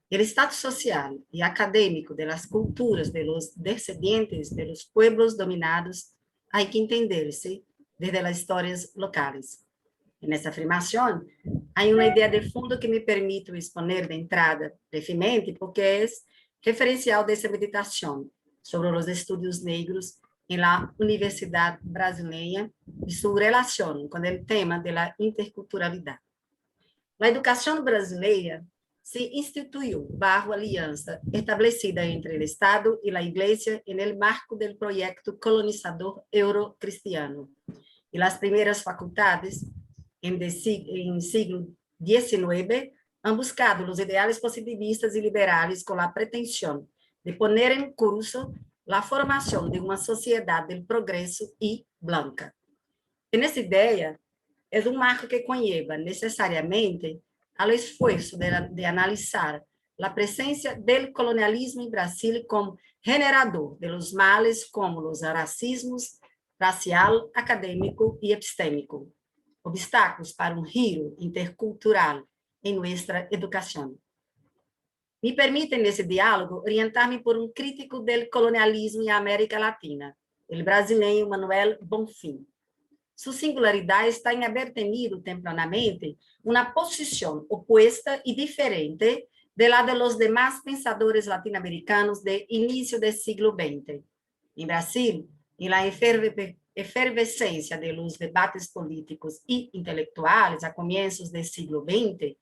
el estatus social y académico de las culturas de los descendientes de los pueblos dominados hay que entenderse desde las historias locales. En esta afirmación hay una idea de fondo que me permito exponer de entrada brevemente porque es referencial de esta meditación sobre los estudios negros en la Universidad Brasileña y su relación con el tema de la interculturalidad. La educación brasileña se instituyó bajo alianza establecida entre el Estado y la Iglesia en el marco del proyecto colonizador eurocristiano. Y las primeras facultades en siglo XIX han buscado los ideales positivistas y liberales con la pretensión de poner en curso la formación de una sociedad del progreso y blanca. En esta idea, es un marco que conlleva necesariamente al esfuerzo de analizar la presencia del colonialismo en Brasil como generador de los males como los racismos racial, académico y epistémico, obstáculos para un giro intercultural en nuestra educación. Me permiten nesse diálogo orientar-me por um crítico do colonialismo em América Latina, o brasileiro Manuel Bonfim. Sua singularidade está em haver tenido tempranamente uma posição opuesta e diferente de la de los demás pensadores latino-americanos de início do século XX. Em Brasil, em la efervescência de los debates políticos e intelectuais a começos do século XX,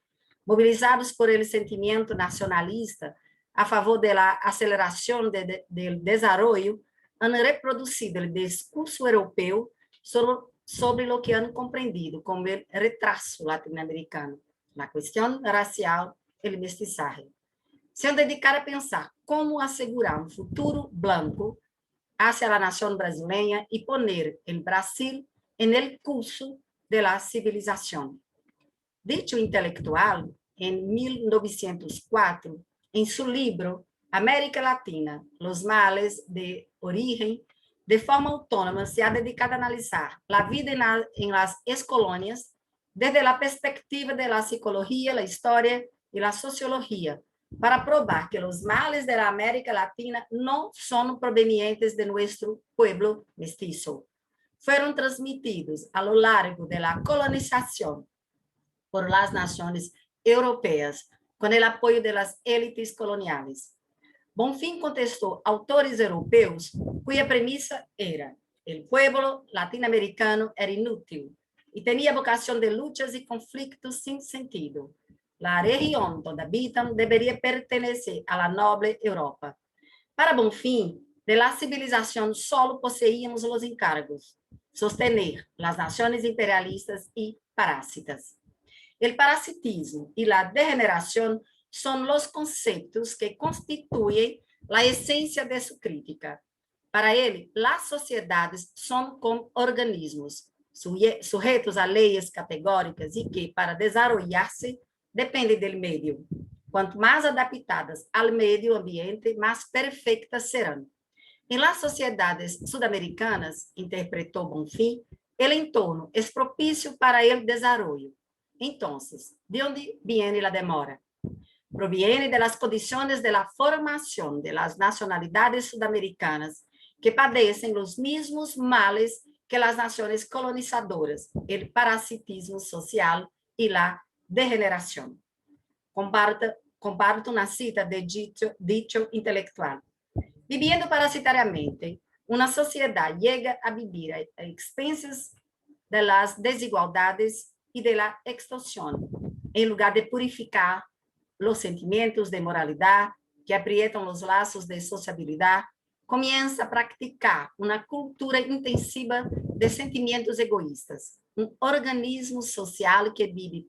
mobilizados por el sentimiento nacionalista a favor de la aceleración del desarrollo, han reproducido el discurso europeo sobre lo que han comprendido como el retraso latinoamericano, la cuestión racial, el mestizaje. Se han dedicado a pensar cómo asegurar un futuro blanco hacia la nación brasileña y poner el Brasil en el curso de la civilización. Dicho intelectual, en 1904, en su libro América Latina, los males de origen, de forma autónoma se ha dedicado a analizar la vida en las excolonias desde la perspectiva de la psicología, la historia y la sociología, para probar que los males de la América Latina no son provenientes de nuestro pueblo mestizo. Fueron transmitidos a lo largo de la colonización por las naciones europeas, con el apoyo de las élites coloniales. Bonfim contestó autores europeos cuya premisa era: el pueblo latinoamericano era inútil y tenía vocación de luchas y conflictos sin sentido. La región donde habitan debería pertenecer a la noble Europa. Para Bonfim, de la civilización solo poseíamos los encargos: sostener las naciones imperialistas y parásitas. El parasitismo y la degeneración son los conceptos que constituyen la esencia de su crítica. Para él, las sociedades son como organismos, sujetos a leyes categóricas y que, para desarrollarse, dependen del medio. Cuanto más adaptadas al medio ambiente, más perfectas serán. En las sociedades sudamericanas, interpretó Bonfim, el entorno es propicio para el desarrollo. Entonces, ¿de dónde viene la demora? Proviene de las condiciones de la formación de las nacionalidades sudamericanas que padecen los mismos males que las naciones colonizadoras, el parasitismo social y la degeneración. Comparto una cita de dicho intelectual. Viviendo parasitariamente, una sociedad llega a vivir a expensas de las desigualdades y de la extorsión, en lugar de purificar los sentimientos de moralidad que aprietan los lazos de sociabilidad, comienza a practicar una cultura intensiva de sentimientos egoístas, un organismo social que vive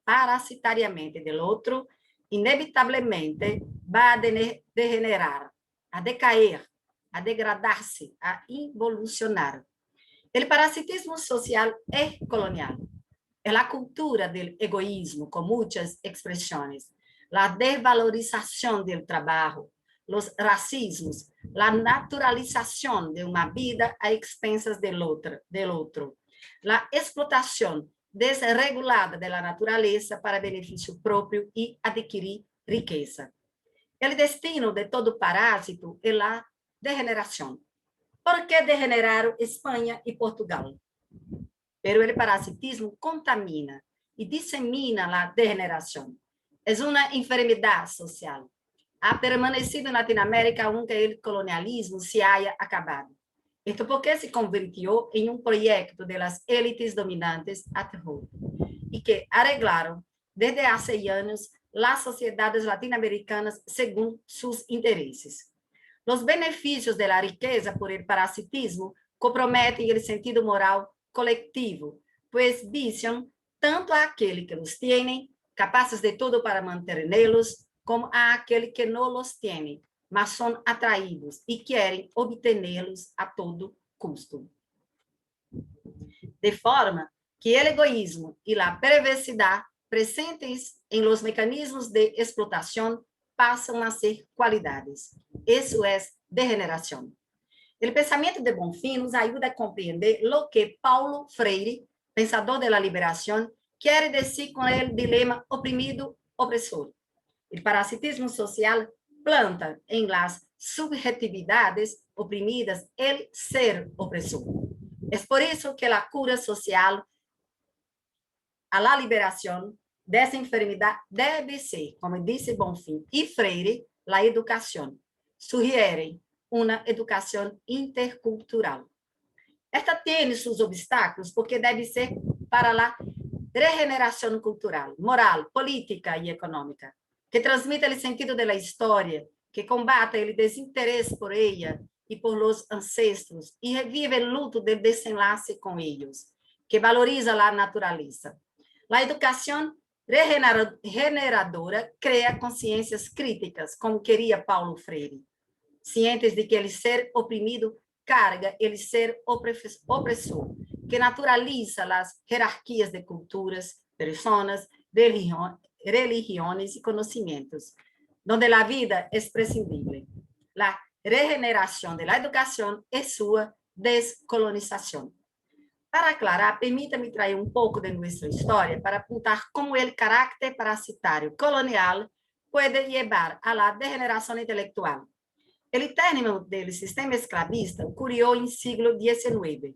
parasitariamente del otro, inevitablemente va a degenerar, a decaer, a degradarse, a involucionar. El parasitismo social es colonial. Es la cultura del egoísmo con muchas expresiones, la desvalorización del trabajo, los racismos, la naturalización de una vida a expensas del otro, la explotación desregulada de la naturaleza para beneficio propio y adquirir riqueza. El destino de todo parásito es la degeneración. ¿Por qué degeneraron España y Portugal? Pero el parasitismo contamina y disemina la degeneración. Es una enfermedad social. Ha permanecido en Latinoamérica aunque el colonialismo se haya acabado. Esto porque se convirtió en un proyecto de las élites dominantes ad hoc y que arreglaron desde hace años las sociedades latinoamericanas según sus intereses. Los beneficios de la riqueza por el parasitismo comprometen el sentido moral colectivo, pues vician tanto a aquel que los tiene, capaces de todo para mantenerlos, como a aquel que no los tiene, mas son atraídos y quieren obtenerlos a todo custo. De forma que el egoísmo y la perversidad presentes en los mecanismos de explotación pasan a ser cualidades. Eso es degeneración. El pensamiento de Bonfim nos ayuda a comprender lo que Paulo Freire, pensador de la liberación, quiere decir con el dilema oprimido-opresor. El parasitismo social planta en las subjetividades oprimidas el ser opresor. Es por eso que la cura social a la liberación de esa enfermedad debe ser, como dice Bonfim y Freire, la educación. Sugiere una educación intercultural. Esta tiene sus obstáculos porque debe ser para la regeneración cultural, moral, política y económica, que transmite el sentido de la historia, que combate el desinterés por ella y por los ancestros y revive el luto del desenlace con ellos, que valoriza la naturaleza. La educación regeneradora crea conciencias críticas, como quería Paulo Freire, cientes de que el ser oprimido carga el ser opresor, que naturaliza las jerarquías de culturas, personas, religiones y conocimientos, donde la vida es prescindible. La regeneración de la educación es su descolonización. Para aclarar, permita-me traer un poco de nuestra historia para apuntar cómo el carácter parasitario colonial puede llevar a la degeneración intelectual. El término del sistema esclavista ocurrió en el siglo XIX,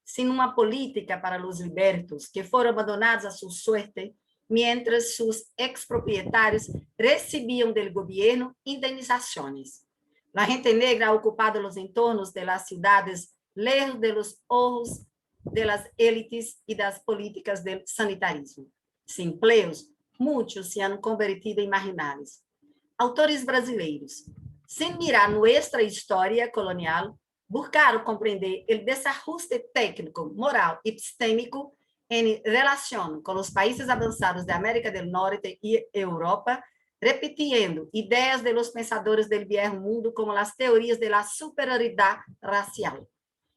sin una política para los libertos, que fueron abandonados a su suerte, mientras sus expropietarios recibían del gobierno indemnizaciones. La gente negra ha ocupado los entornos de las ciudades, lejos de los ojos de las élites y de las políticas del sanitarismo. Sin empleos, muchos se han convertido en marginales. Autores brasileiros, sin mirar nuestra historia colonial, buscaron comprender el desajuste técnico, moral y epistémico en relación con los países avanzados de América del Norte y Europa, repitiendo ideas de los pensadores del viejo mundo como las teorías de la superioridad racial.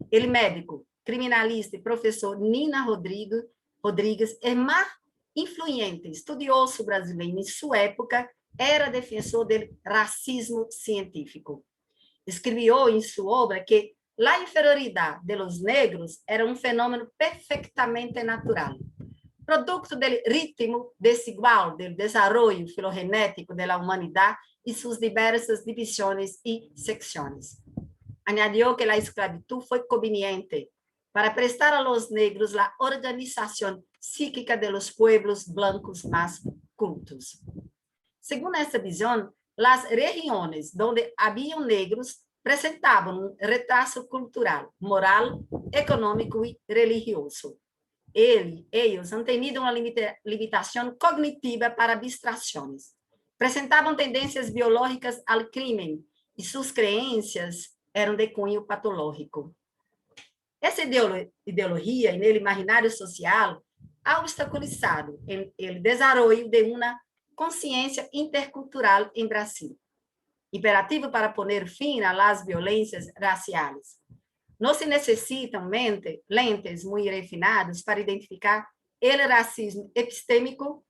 El médico, criminalista y profesor Nina Rodrigues, el más influyente estudioso brasileño en su época, era defensor del racismo científico. Escribió en su obra que la inferioridad de los negros era un fenómeno perfectamente natural, producto del ritmo desigual del desarrollo filogenético de la humanidad y sus diversas divisiones y secciones. Añadió que la esclavitud fue conveniente para prestar a los negros la organización psíquica de los pueblos blancos más cultos. Según esta visión, las regiones donde había negros presentaban un retraso cultural, moral, económico y religioso. Ellos han tenido una limitación cognitiva para abstracciones. Presentaban tendencias biológicas al crimen y sus creencias eran de cunho patológico. Essa ideologia en el imaginario social ha obstaculizado el desarrollo de una conciencia intercultural en Brasil, imperativo para poner fin a las violencias raciales. No se necesitan lentes muy refinados para identificar el racismo epistémico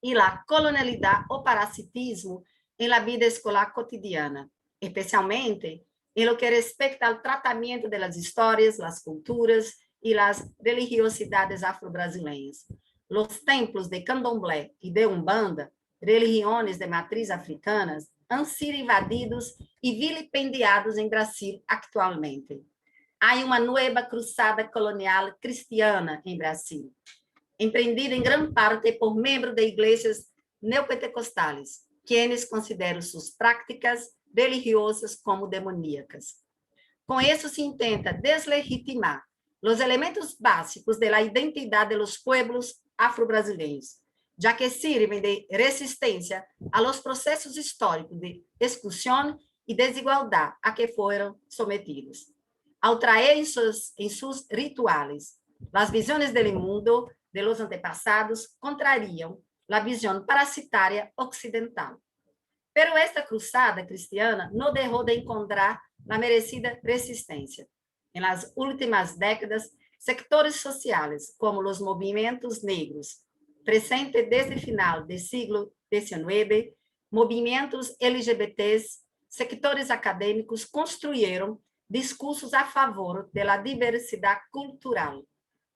y la colonialidad o parasitismo en la vida escolar cotidiana, especialmente en lo que respecta al tratamiento de las historias, las culturas y las religiosidades afro-brasileñas. Los templos de candomblé y de umbanda, religiones de matriz africanas, han sido invadidos y vilipendiados en Brasil actualmente. Hay una nueva cruzada colonial cristiana en Brasil, emprendida en gran parte por miembros de iglesias neopentecostales, quienes consideran sus prácticas religiosas como demoníacas. Con eso se intenta deslegitimar los elementos básicos de la identidad de los pueblos afro-brasileños, ya que sirven de resistencia a los procesos históricos de exclusión y desigualdad a que fueron sometidos. Al traer en sus rituales las visiones del mundo de los antepasados, contrarían la visión parasitaria occidental. Pero esta cruzada cristiana no dejó de encontrar la merecida resistencia. En las últimas décadas, sectores sociales como los movimientos negros, presentes desde el final del siglo XIX, movimientos LGBTs, sectores académicos construyeron discursos a favor de la diversidad cultural.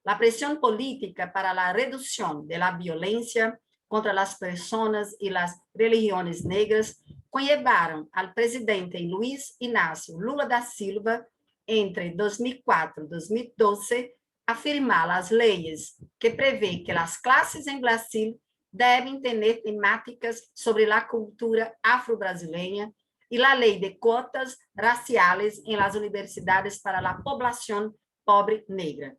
La presión política para la reducción de la violencia contra las personas y las religiones negras conllevaron al presidente Luiz Inácio Lula da Silva, entre 2004 y 2012, a firmar las leyes que prevén que las clases en Brasil deben tener temáticas sobre la cultura afro-brasileña y la ley de cuotas raciales en las universidades para la población pobre negra.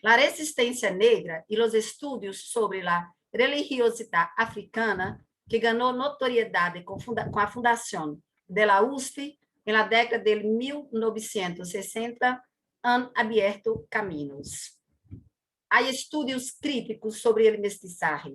La resistencia negra y los estudios sobre la religiosidad africana, que ganó notoriedad con la fundación de la USP en la década de 1960, han abierto caminos. Hay estudios críticos sobre el mestizaje,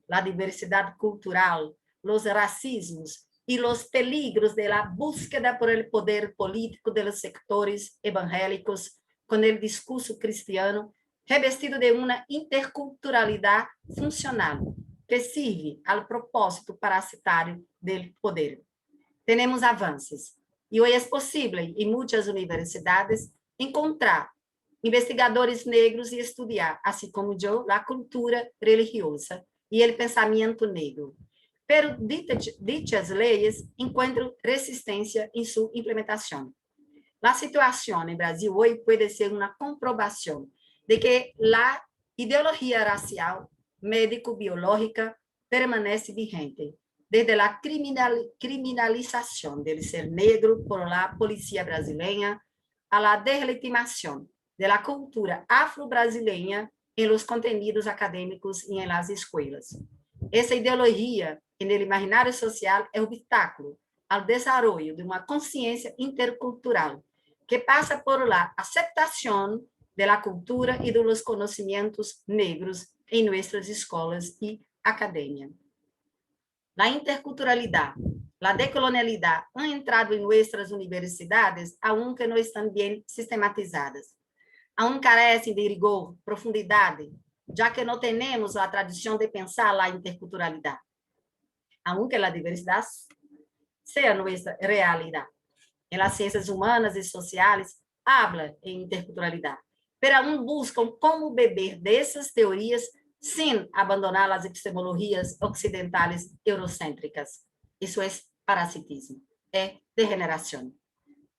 la diversidad cultural, los racismos y los peligros de la búsqueda por el poder político de los sectores evangélicos con el discurso cristiano revestido de una interculturalidad funcional que sirve al propósito parasitario del poder. Tenemos avances y hoy es posible en muchas universidades encontrar investigadores negros y estudiar, así como yo, la cultura religiosa y el pensamiento negro. Pero dichas leyes encuentran resistencia en su implementación. La situación en Brasil hoy puede ser una comprobación de que la ideología racial médico-biológica permanece vigente, desde la criminalización del ser negro por la policía brasileña a la deslegitimación de la cultura afro-brasileña en los contenidos académicos y en las escuelas. Esa ideología en el imaginario social es obstáculo al desarrollo de una conciencia intercultural que pasa por la aceptación de la cultura y de los conocimientos negros en nuestras escuelas y academia. La interculturalidad, la decolonialidad han entrado en nuestras universidades, aunque no están bien sistematizadas. Aún carecen de rigor, profundidad, ya que no tenemos la tradición de pensar la interculturalidad, aunque la diversidad sea nuestra realidad. En las ciencias humanas y sociales, habla en interculturalidad, pero aún buscan cómo beber de esas teorías sin abandonar las epistemologías occidentales eurocéntricas. Eso es parasitismo, es degeneración.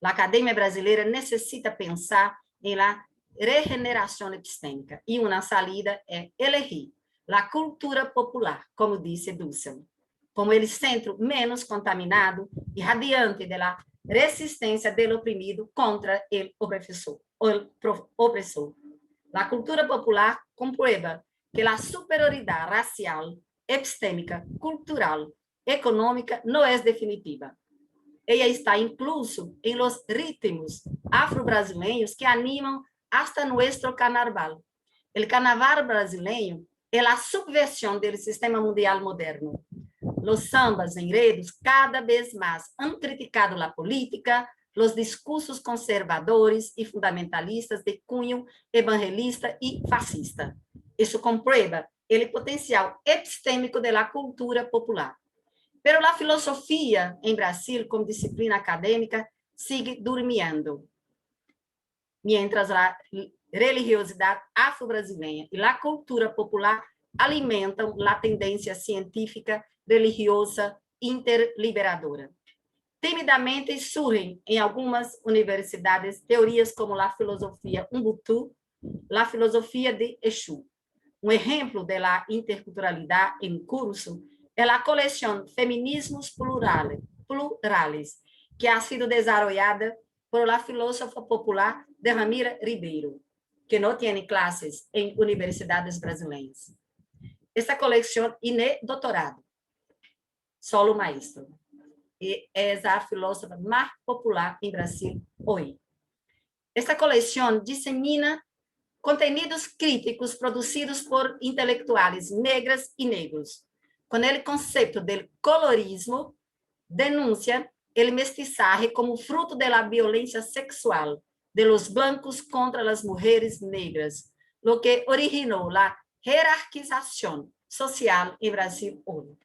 La academia brasileira necesita pensar en la regeneración epistémica y una salida es elegir la cultura popular, como dice Dussel, como el centro menos contaminado y radiante de la resistencia del oprimido contra el opresor. La cultura popular comprueba que la superioridad racial, epistémica, cultural, económica no es definitiva. Ella está incluso en los ritmos afro-brasileños que animan hasta nuestro carnaval. El carnaval brasileño es la subversión del sistema mundial moderno. Los sambas enredos cada vez más han criticado la política, los discursos conservadores y fundamentalistas de cunho evangelista y fascista. Eso comprueba el potencial epistémico de la cultura popular. Pero la filosofía en Brasil, como disciplina académica, sigue durmiendo. Mientras la religiosidad afro-brasileña y la cultura popular alimentan la tendencia científica religiosa interliberadora. Timidamente surgen en algunas universidades teorías como la filosofía Ubuntu, la filosofía de Exu. Un ejemplo de la interculturalidad en curso es la colección Feminismos Plurales, que ha sido desarrollada por la filósofa popular Ramira Ribeiro, que no tiene clases en universidades brasileñas. Esta colección tiene doctorado, solo maestro, y es la filósofa más popular en Brasil hoy. Esta colección disemina contenidos críticos producidos por intelectuales negras y negros, con el concepto del colorismo, denuncia el mestizaje como fruto de la violencia sexual de los blancos contra las mujeres negras, lo que originó la jerarquización social en Brasil hoy.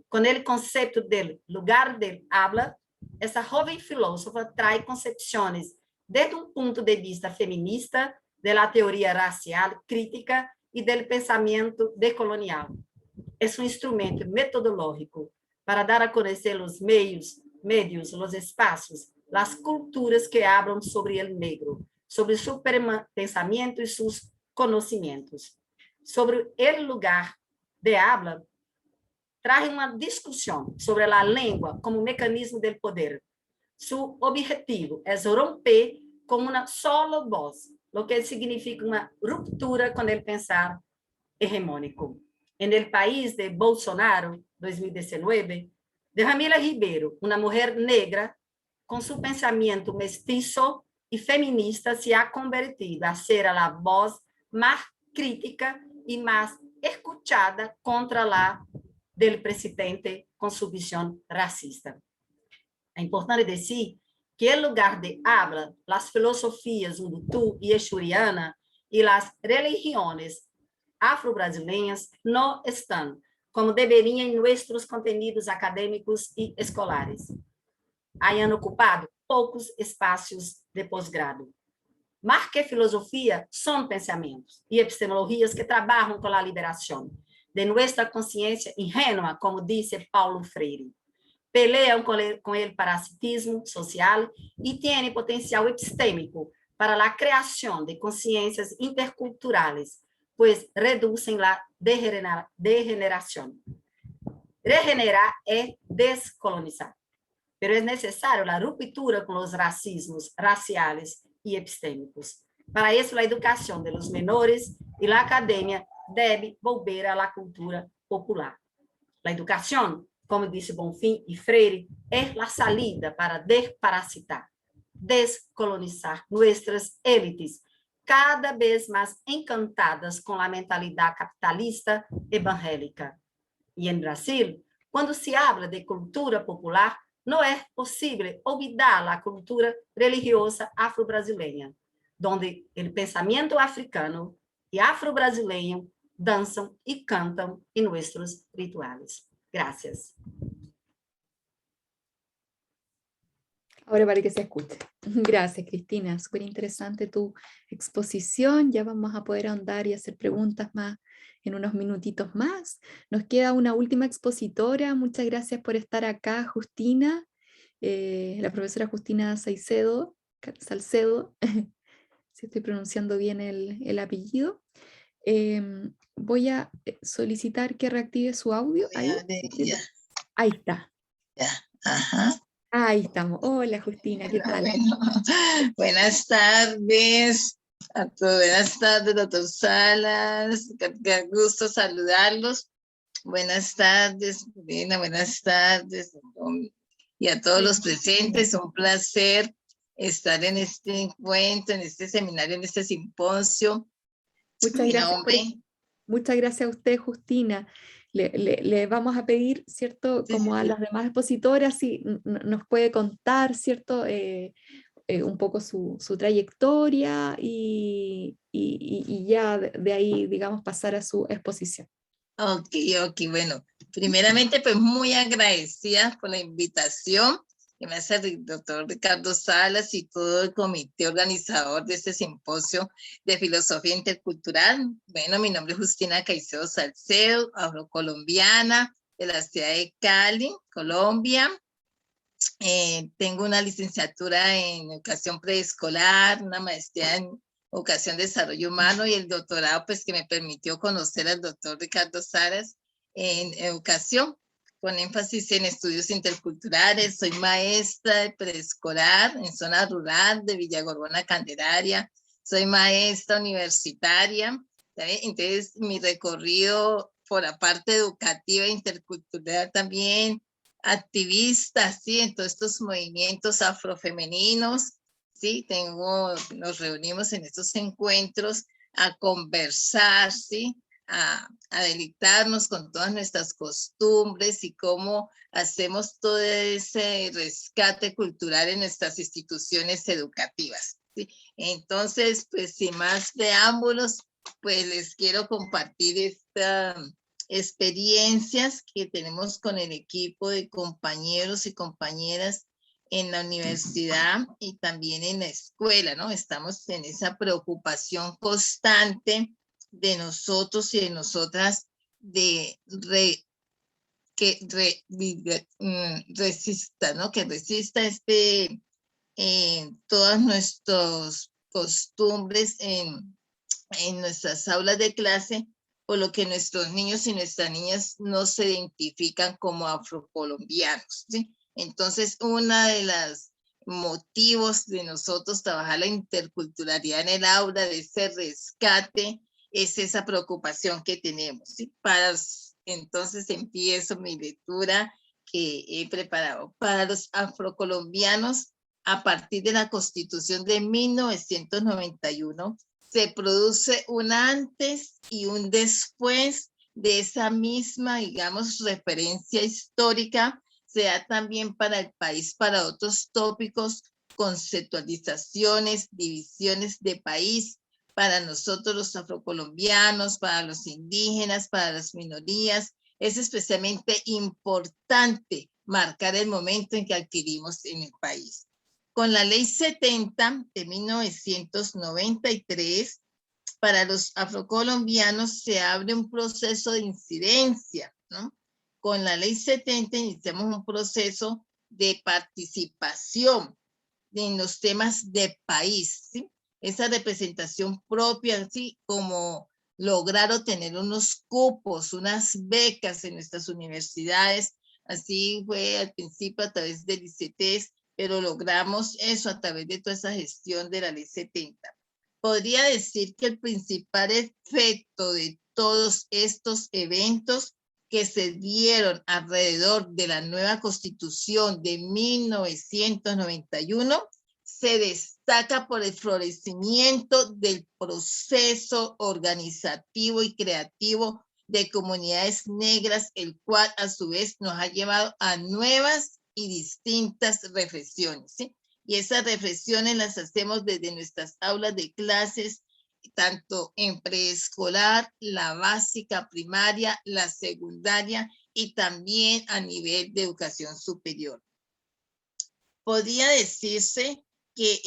Con el concepto del lugar del habla, essa joven filósofa trae concepciones desde un punto de vista feminista, de la teoría racial crítica y del pensamiento decolonial. Es un instrumento metodológico para dar a conocer los medios, los espacios, las culturas que hablan sobre el negro, sobre su pensamiento y sus conocimientos. Sobre el lugar de habla, trae una discusión sobre la lengua como mecanismo del poder. Su objetivo es romper con una sola voz, lo que significa una ruptura con el pensar hegemónico. En el país de Bolsonaro, 2019, Ramira Ribeiro, una mujer negra, con su pensamiento mestizo y feminista, se ha convertido a ser la voz más crítica y más escuchada contra la del presidente con su visión racista. Es importante decir que el lugar de habla, las filosofías Ubuntu y Exuriana y las religiones afro-brasileñas no están como deberían en nuestros contenidos académicos y escolares. Hayan ocupado poucos espaços de posgrado. Más que filosofía, son pensamientos y epistemologías que trabajan con la liberación de nuestra conciencia ingenua, como dice Paulo Freire. Pelean con el parasitismo social y tienen potencial epistémico para la creación de conciencias interculturales, pues reducen la degeneración. Regenerar es descolonizar, pero es necesario la ruptura con los racismos raciales y epistémicos. Para eso, la educación de los menores y la academia debe volver a la cultura popular. La educación, como dice Bonfim y Freire, es la salida para desparasitar, descolonizar nuestras élites cada vez más encantadas con la mentalidad capitalista evangélica. Y en Brasil, cuando se habla de cultura popular, no es posible olvidar la cultura religiosa afro-brasileña, donde el pensamiento africano y afro-brasileño danzan y cantan en nuestros rituales. Gracias. Ahora para que se escuche. Gracias, Cristina. Súper interesante tu exposición. Ya vamos a poder ahondar y hacer preguntas más en unos minutitos más. Nos queda una última expositora. Muchas gracias por estar acá, Justina. La profesora Justina Salcedo, si estoy pronunciando bien el apellido. Voy a solicitar que reactive su audio. Ahí, ahí está. Ya. Ajá. Ahí estamos. Hola, Justina, ¿qué tal? Bueno. Buenas tardes a todos. Buenas tardes, doctor Salas. Qué gusto saludarlos. Buenas tardes, Lina. Buenas tardes. Y a todos los presentes, un placer estar en este encuentro, en este seminario, en este simposio. Muchas gracias a usted, Justina. Le vamos a pedir, ¿cierto? Como a las demás expositoras, si nos puede contar, ¿cierto? Un poco su trayectoria y ya de ahí, digamos, pasar a su exposición. Ok, bueno. Primeramente, pues muy agradecida por la invitación que me hace el doctor Ricardo Salas y todo el comité organizador de este simposio de filosofía intercultural. Bueno, mi nombre es Justina Caicedo Salcedo, afrocolombiana de la ciudad de Cali, Colombia. Tengo una licenciatura en educación preescolar, una maestría en educación de desarrollo humano y el doctorado pues que me permitió conocer al doctor Ricardo Salas en educación, con énfasis en estudios interculturales. Soy maestra de preescolar en zona rural de Villagorgona, Candelaria. Soy maestra universitaria. ¿Sabe? Entonces, mi recorrido por la parte educativa e intercultural también, activista, ¿sí? En todos estos movimientos afrofemeninos, ¿sí? Nos reunimos en estos encuentros a conversar, ¿sí? A deleitarnos con todas nuestras costumbres y cómo hacemos todo ese rescate cultural en nuestras instituciones educativas, ¿sí? Entonces, pues sin más preámbulos, pues les quiero compartir esta experiencias que tenemos con el equipo de compañeros y compañeras en la universidad y también en la escuela, ¿no? Estamos en esa preocupación constante de nosotros y de nosotras de resista, ¿no? Que resista todas nuestras costumbres en nuestras aulas de clase, por lo que nuestros niños y nuestras niñas no se identifican como afrocolombianos, ¿sí? Entonces, uno de los motivos de nosotros trabajar la interculturalidad en el aula, de ese rescate, es esa preocupación que tenemos, ¿sí? Entonces empiezo mi lectura que he preparado. Para los afrocolombianos, a partir de la Constitución de 1991, se produce un antes y un después de esa misma, digamos, referencia histórica. Se da también para el país, para otros tópicos, conceptualizaciones, divisiones de país, para nosotros los afrocolombianos, para los indígenas, para las minorías. Es especialmente importante marcar el momento en que adquirimos en el país. Con la Ley 70 de 1993, para los afrocolombianos se abre un proceso de incidencia, ¿no? Con la Ley 70 iniciamos un proceso de participación en los temas de país, ¿sí? Esa representación propia, ¿sí? Como lograr obtener unos cupos, unas becas en nuestras universidades. Así fue al principio a través del ICETES, pero logramos eso a través de toda esa gestión de la Ley 70. Podría decir que el principal efecto de todos estos eventos que se dieron alrededor de la nueva Constitución de 1991 se destaca por el florecimiento del proceso organizativo y creativo de comunidades negras, el cual a su vez nos ha llevado a nuevas y distintas reflexiones, ¿sí? Y esas reflexiones las hacemos desde nuestras aulas de clases, tanto en preescolar, la básica, primaria, la secundaria y también a nivel de educación superior. Podría decirse que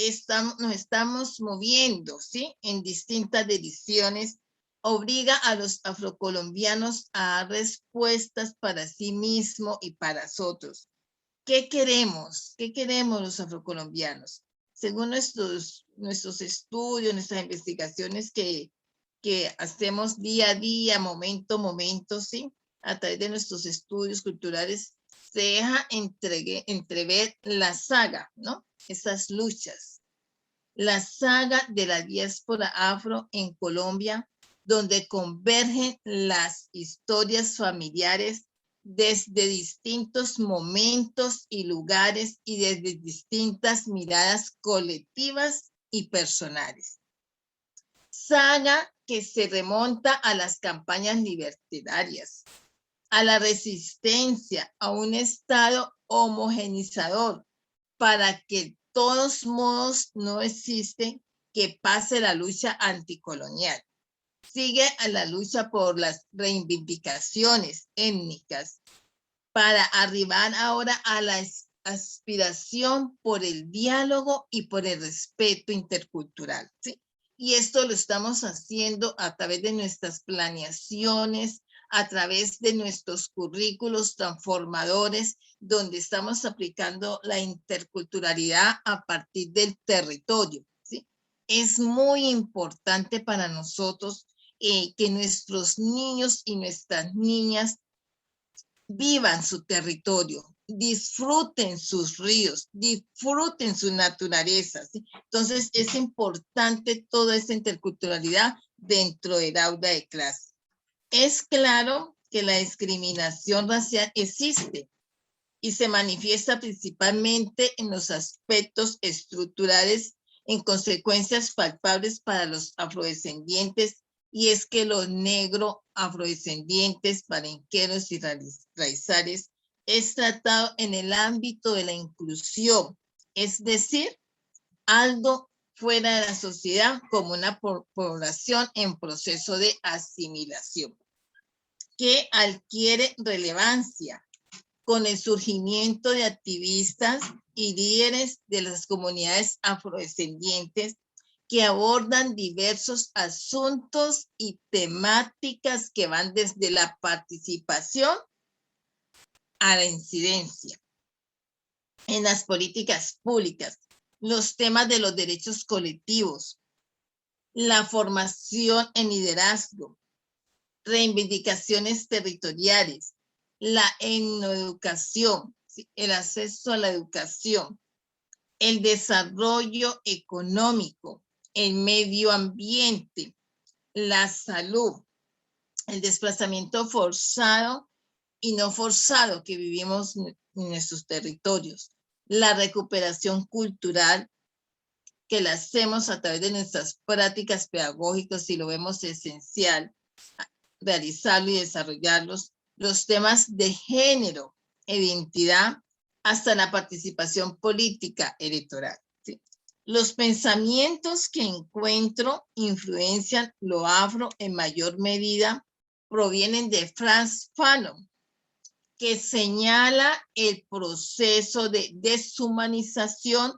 nos estamos moviendo, ¿sí? En distintas direcciones, obliga a los afrocolombianos a dar respuestas para sí mismos y para nosotros. ¿Qué queremos? ¿Qué queremos los afrocolombianos? Según nuestros estudios, nuestras investigaciones que hacemos día a día, momento a momento, ¿sí? A través de nuestros estudios culturales, se deja entrever la saga, ¿no? Esas luchas. La saga de la diáspora afro en Colombia, donde convergen las historias familiares desde distintos momentos y lugares y desde distintas miradas colectivas y personales. Saga que se remonta a las campañas libertarias, a la resistencia, a un Estado homogenizador, para que de todos modos no existe que pase la lucha anticolonial. Sigue a la lucha por las reivindicaciones étnicas para arribar ahora a la aspiración por el diálogo y por el respeto intercultural, ¿sí? Y esto lo estamos haciendo a través de nuestras planeaciones, a través de nuestros currículos transformadores, donde estamos aplicando la interculturalidad a partir del territorio, ¿sí? Es muy importante para nosotros que nuestros niños y nuestras niñas vivan su territorio, disfruten sus ríos, disfruten su naturaleza, ¿sí? Entonces es importante toda esta interculturalidad dentro del aula de clase. Es claro que la discriminación racial existe y se manifiesta principalmente en los aspectos estructurales en consecuencias palpables para los afrodescendientes, y es que los negros, afrodescendientes, palenqueros y raizales es tratado en el ámbito de la inclusión, es decir, algo fuera de la sociedad como una población en proceso de asimilación, que adquiere relevancia con el surgimiento de activistas y líderes de las comunidades afrodescendientes que abordan diversos asuntos y temáticas que van desde la participación a la incidencia en las políticas públicas, los temas de los derechos colectivos, la formación en liderazgo, reivindicaciones territoriales, la etnoeducación, el acceso a la educación, el desarrollo económico, el medio ambiente, la salud, el desplazamiento forzado y no forzado que vivimos en nuestros territorios, la recuperación cultural que la hacemos a través de nuestras prácticas pedagógicas y lo vemos esencial realizarlo y desarrollarlos, los temas de género, identidad, hasta la participación política electoral, ¿sí? Los pensamientos que encuentro influencian lo afro en mayor medida provienen de Frantz Fanon, que señala el proceso de deshumanización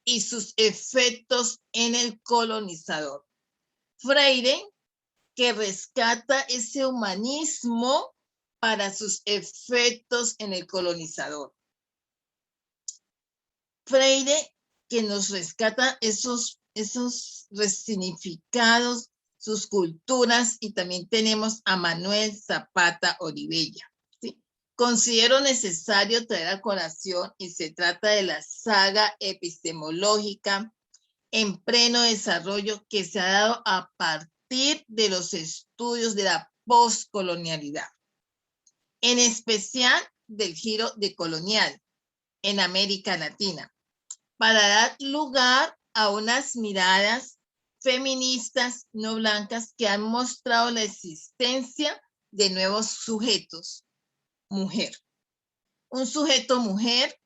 y sus efectos en el colonizador. Freire, que rescata ese humanismo para sus efectos en el colonizador. Freire, que nos rescata esos resignificados, sus culturas, y también tenemos a Manuel Zapata Olivella, ¿sí? Considero necesario traer a colación, y se trata de la saga epistemológica en pleno desarrollo que se ha dado a partir de los estudios de la poscolonialidad, en especial del giro decolonial en América Latina, para dar lugar a unas miradas feministas no blancas que han mostrado la existencia de nuevos sujetos, mujer. Un sujeto mujer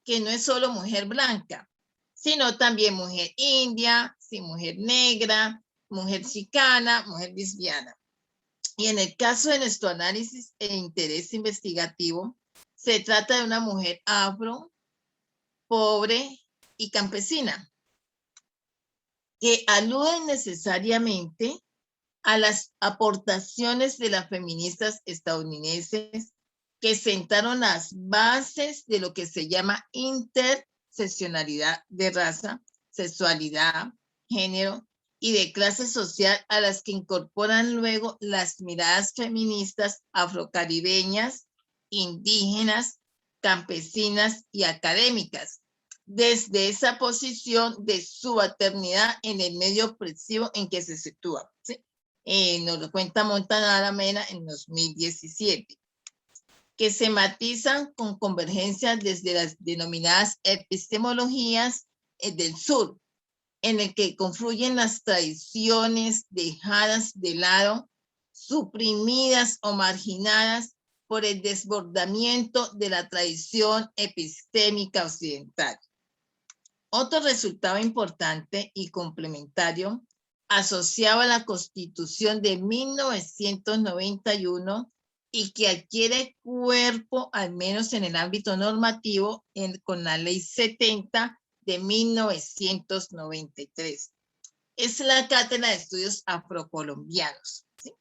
que no es solo mujer blanca, sino también mujer india, sí, mujer negra, mujer chicana, mujer lesbiana. Y en el caso de nuestro análisis e interés investigativo, se trata de una mujer afro, pobre y campesina, que aluden necesariamente a las aportaciones de las feministas estadounidenses que sentaron las bases de lo que se llama interseccionalidad de raza, sexualidad, género y de clase social, a las que incorporan luego las miradas feministas afrocaribeñas, indígenas, campesinas y académicas, desde esa posición de subalternidad en el medio opresivo en que se sitúa, ¿sí? Nos lo cuenta Montanara Mena en 2017, que se matizan con convergencias desde las denominadas epistemologías del sur, en el que confluyen las tradiciones dejadas de lado, suprimidas o marginadas por el desbordamiento de la tradición epistémica occidental. Otro resultado importante y complementario asociado a la Constitución de 1991 y que adquiere cuerpo, al menos en el ámbito normativo, con la Ley 70 de 1993. Es la Cátedra de Estudios Afrocolombianos, ¿sí?,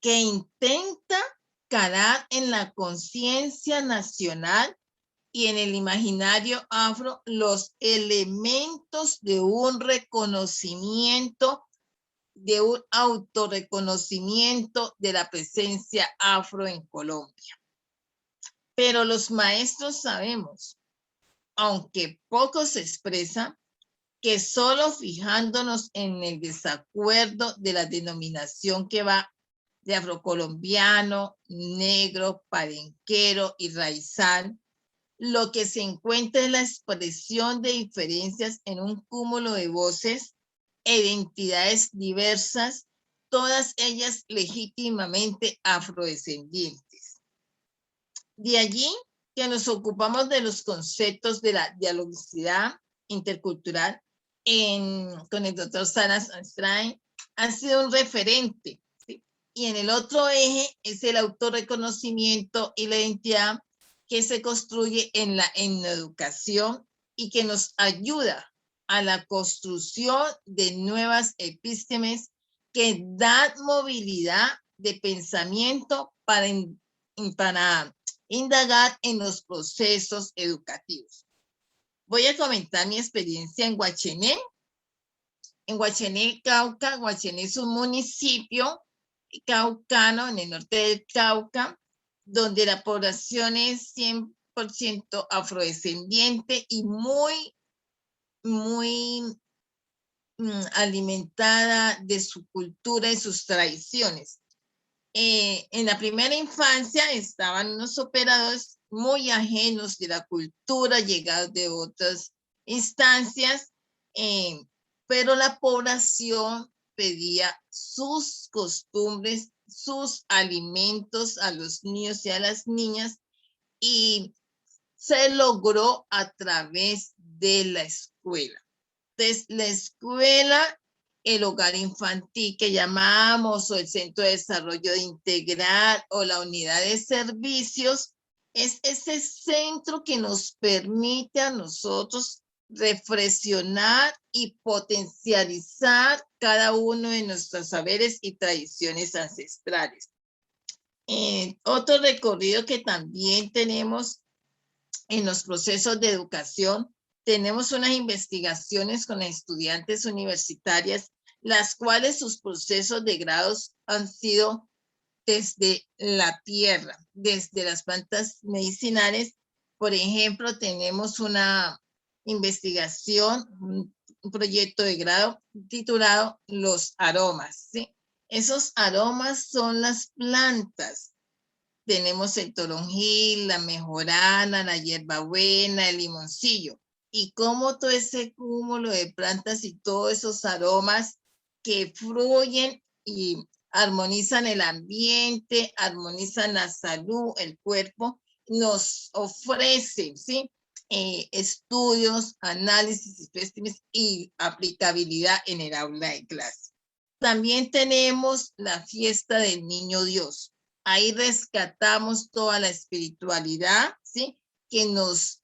que intenta calar en la conciencia nacional y en el imaginario afro los elementos de un reconocimiento, de un autorreconocimiento de la presencia afro en Colombia. Pero los maestros sabemos, aunque poco se expresa, que solo fijándonos en el desacuerdo de la denominación que va de afrocolombiano, negro, palenquero y raizal, lo que se encuentra es la expresión de diferencias en un cúmulo de voces e identidades diversas, todas ellas legítimamente afrodescendientes. De allí que nos ocupamos de los conceptos de la dialogicidad intercultural con el doctor Salas Anstrain, ha sido un referente, ¿sí? Y en el otro eje es el autorreconocimiento y la identidad que se construye en la educación y que nos ayuda a la construcción de nuevas epístemes que dan movilidad de pensamiento para indagar en los procesos educativos. Voy a comentar mi experiencia en Guachené. En Guachené, Cauca. Guachené es un municipio caucano en el norte del Cauca, donde la población es 100% afrodescendiente y muy alimentada de su cultura y sus tradiciones. En la primera infancia estaban unos operadores muy ajenos de la cultura, llegados de otras instancias, pero la población pedía sus costumbres, sus alimentos a los niños y a las niñas, y se logró a través de la escuela. Entonces, la escuela, el hogar infantil que llamamos, o el centro de desarrollo integral, o la unidad de servicios, es ese centro que nos permite a nosotros reflexionar y potencializar cada uno de nuestros saberes y tradiciones ancestrales. Otro recorrido que también tenemos en los procesos de educación, tenemos unas investigaciones con estudiantes universitarias, las cuales sus procesos de grados han sido desde la tierra, desde las plantas medicinales. Por ejemplo, tenemos una investigación, un proyecto de grado titulado Los aromas, ¿sí? Esos aromas son las plantas. Tenemos el toronjil, la mejorana, la hierbabuena, el limoncillo. y cómo todo ese cúmulo de plantas y todos esos aromas que fluyen y armonizan el ambiente, armonizan la salud, el cuerpo, nos ofrece, ¿sí? Estudios, análisis, especímenes y aplicabilidad en el aula de clase. También tenemos la fiesta del Niño Dios. Ahí rescatamos toda la espiritualidad, ¿sí? Que nos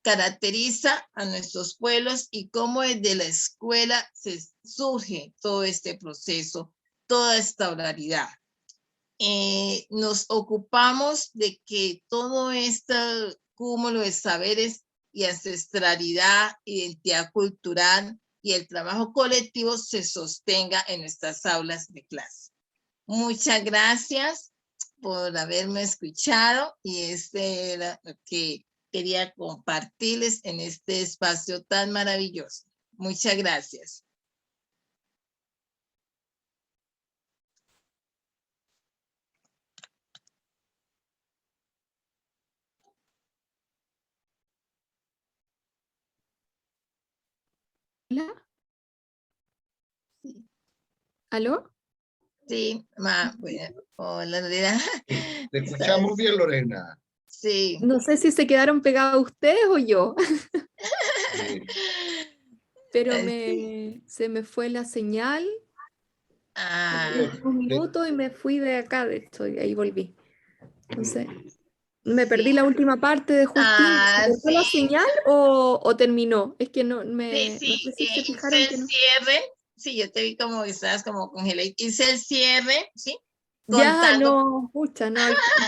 caracteriza a nuestros pueblos y cómo desde la escuela se surge todo este proceso, toda esta oralidad. Nos ocupamos de que todo este cúmulo de saberes y ancestralidad, identidad cultural y el trabajo colectivo se sostenga en nuestras aulas de clase. Muchas gracias por haberme escuchado y este era lo que quería compartirles en este espacio tan maravilloso. Muchas gracias. ¿Hola? ¿Aló? Sí, bueno, hola Lorena. Te escuchamos bien, Lorena. Sí. No sé si se quedaron pegados ustedes o yo. Sí. Pero Sí. se me fue la señal un Te- minuto y me fui de acá, de esto, y ahí volví. Entonces, me Sí. perdí la última parte de Justina. ¿Se cortó la Sí. señal o terminó? Es que no, no Sí, sé si se hice fijaron el que no. cierre. Sí, yo te vi como estabas como congelada. Hice el cierre, ¿sí? Ya, Contando. no, pucha, no,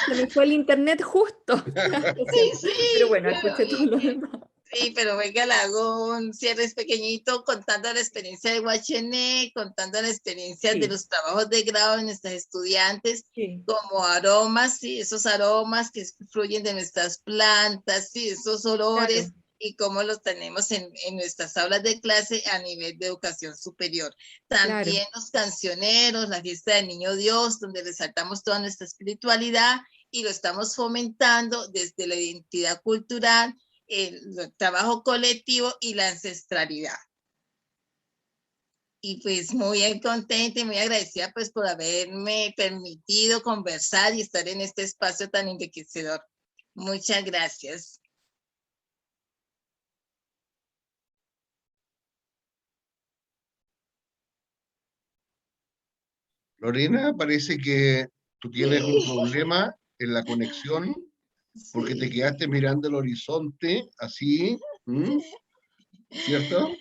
se me fue el internet justo. Lo siento. Pero Sí, bueno, escuché todo lo demás. sí, pero venga, le hago un cierre pequeñito contando la experiencia de Guachené, contando la experiencia de Sí, los trabajos de grado de nuestras estudiantes, sí, como aromas, sí, esos aromas que fluyen de nuestras plantas, sí, esos olores, claro, y cómo los tenemos en nuestras aulas de clase a nivel de educación superior. claro. También los cancioneros, la fiesta del Niño Dios, donde resaltamos toda nuestra espiritualidad y lo estamos fomentando desde la identidad cultural, el trabajo colectivo y la ancestralidad. Y pues muy contenta y muy agradecida pues por haberme permitido conversar y estar en este espacio tan enriquecedor. Muchas gracias. Lorena, parece que tú tienes un problema en la conexión porque te Sí. quedaste mirando el horizonte así, ¿cierto?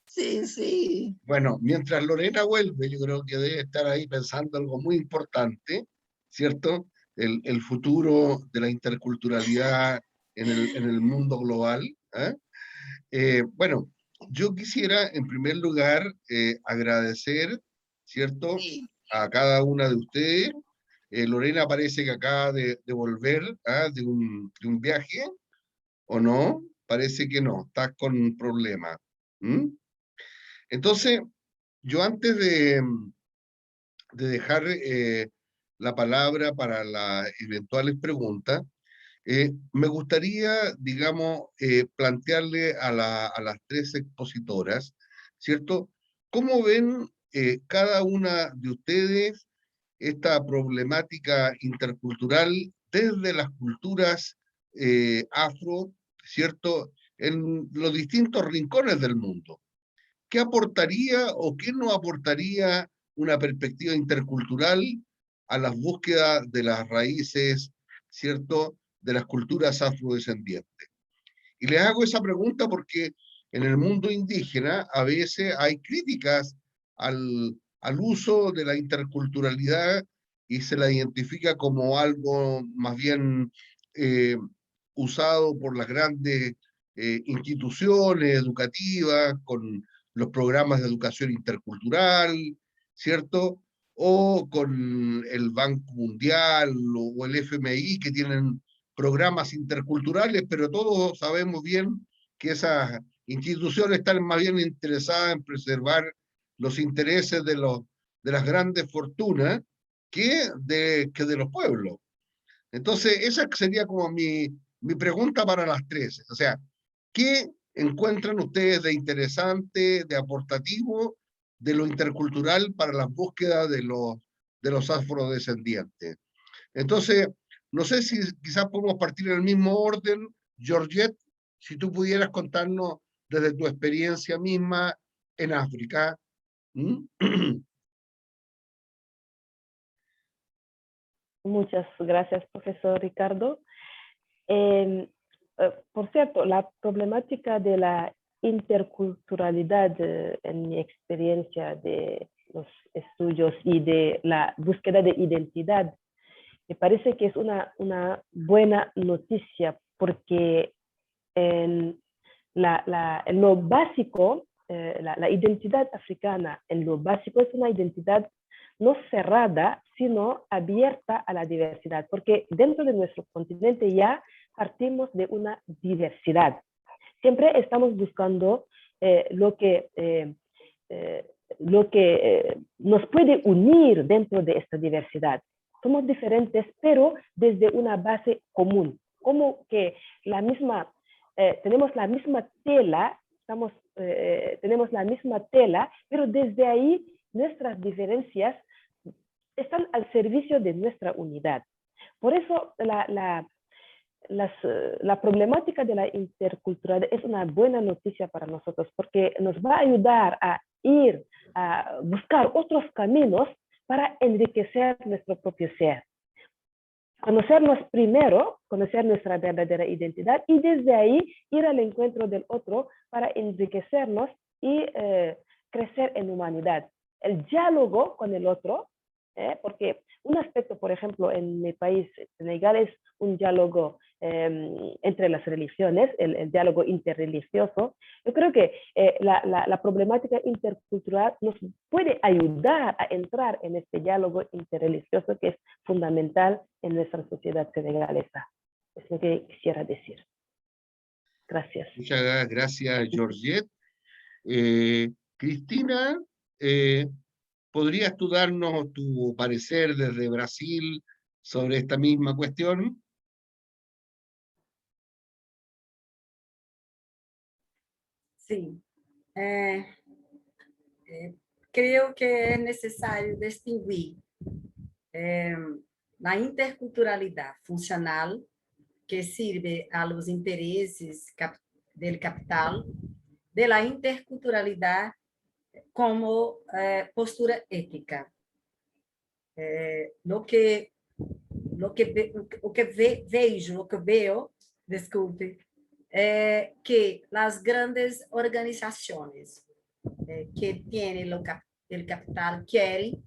Sí, sí. Bueno, mientras Lorena vuelve, yo creo que debe estar ahí pensando algo muy importante, ¿cierto? El futuro de la interculturalidad en el mundo global. Bueno, yo quisiera en primer lugar agradecer, ¿cierto? Sí. A cada una de ustedes. Lorena parece que acaba de volver de un viaje, ¿o no? Parece que no, estás con un problema. ¿Mm? Entonces, yo antes de dejar la palabra para las eventuales preguntas, me gustaría, digamos, plantearle a las tres expositoras, ¿cierto? ¿Cómo ven cada una de ustedes esta problemática intercultural desde las culturas afro, ¿cierto? En los distintos rincones del mundo. ¿Qué aportaría o qué no aportaría una perspectiva intercultural a las búsquedas de las raíces, ¿cierto?, de las culturas afrodescendientes? Y les hago esa pregunta porque en el mundo indígena a veces hay críticas al uso de la interculturalidad y se la identifica como algo más bien eh, usado por las grandes instituciones educativas, con los programas de educación intercultural, ¿cierto? O con el Banco Mundial o el FMI, que tienen programas interculturales, pero todos sabemos bien que esas instituciones están más bien interesadas en preservar los intereses de las grandes fortunas que de los pueblos. Entonces, esa sería como mi pregunta para las tres. O sea, ¿qué encuentran ustedes de interesante, de aportativo, de lo intercultural para las búsquedas de los afrodescendientes? Entonces, no sé si quizás podemos partir en el mismo orden. Georgette, si tú pudieras contarnos desde tu experiencia misma en África. ¿Mm? Muchas gracias, profesor Ricardo. Por cierto, la problemática de la interculturalidad, en mi experiencia de los estudios y de la búsqueda de identidad, me parece que es una buena noticia, porque en lo básico, la identidad africana en lo básico es una identidad no cerrada, sino abierta a la diversidad, porque dentro de nuestro continente ya partimos de una diversidad. Siempre estamos buscando lo que nos puede unir dentro de esta diversidad. Somos diferentes, pero desde una base común, como que tenemos la misma tela, tenemos la misma tela, pero desde ahí nuestras diferencias están al servicio de nuestra unidad. Por eso la problemática de la interculturalidad es una buena noticia para nosotros, porque nos va a ayudar a ir a buscar otros caminos para enriquecer nuestro propio ser. Conocernos primero, conocer nuestra verdadera identidad, y desde ahí ir al encuentro del otro para enriquecernos y crecer en humanidad. El diálogo con el otro, porque un aspecto, por ejemplo, en mi país, Senegal, es un diálogo entre las religiones, el diálogo interreligioso. Yo creo que la problemática intercultural nos puede ayudar a entrar en este diálogo interreligioso que es fundamental en nuestra sociedad senegalesa. Es lo que quisiera decir. Gracias. Muchas gracias, Georgette. Cristina, ¿podrías tú darnos tu parecer desde Brasil sobre esta misma cuestión? Sí. Creo que es necesario distinguir la interculturalidad funcional, que sirve a los intereses del capital, de la interculturalidad como postura ética. Lo que veo, desculpe, que las grandes organizaciones que tienen el capital quieren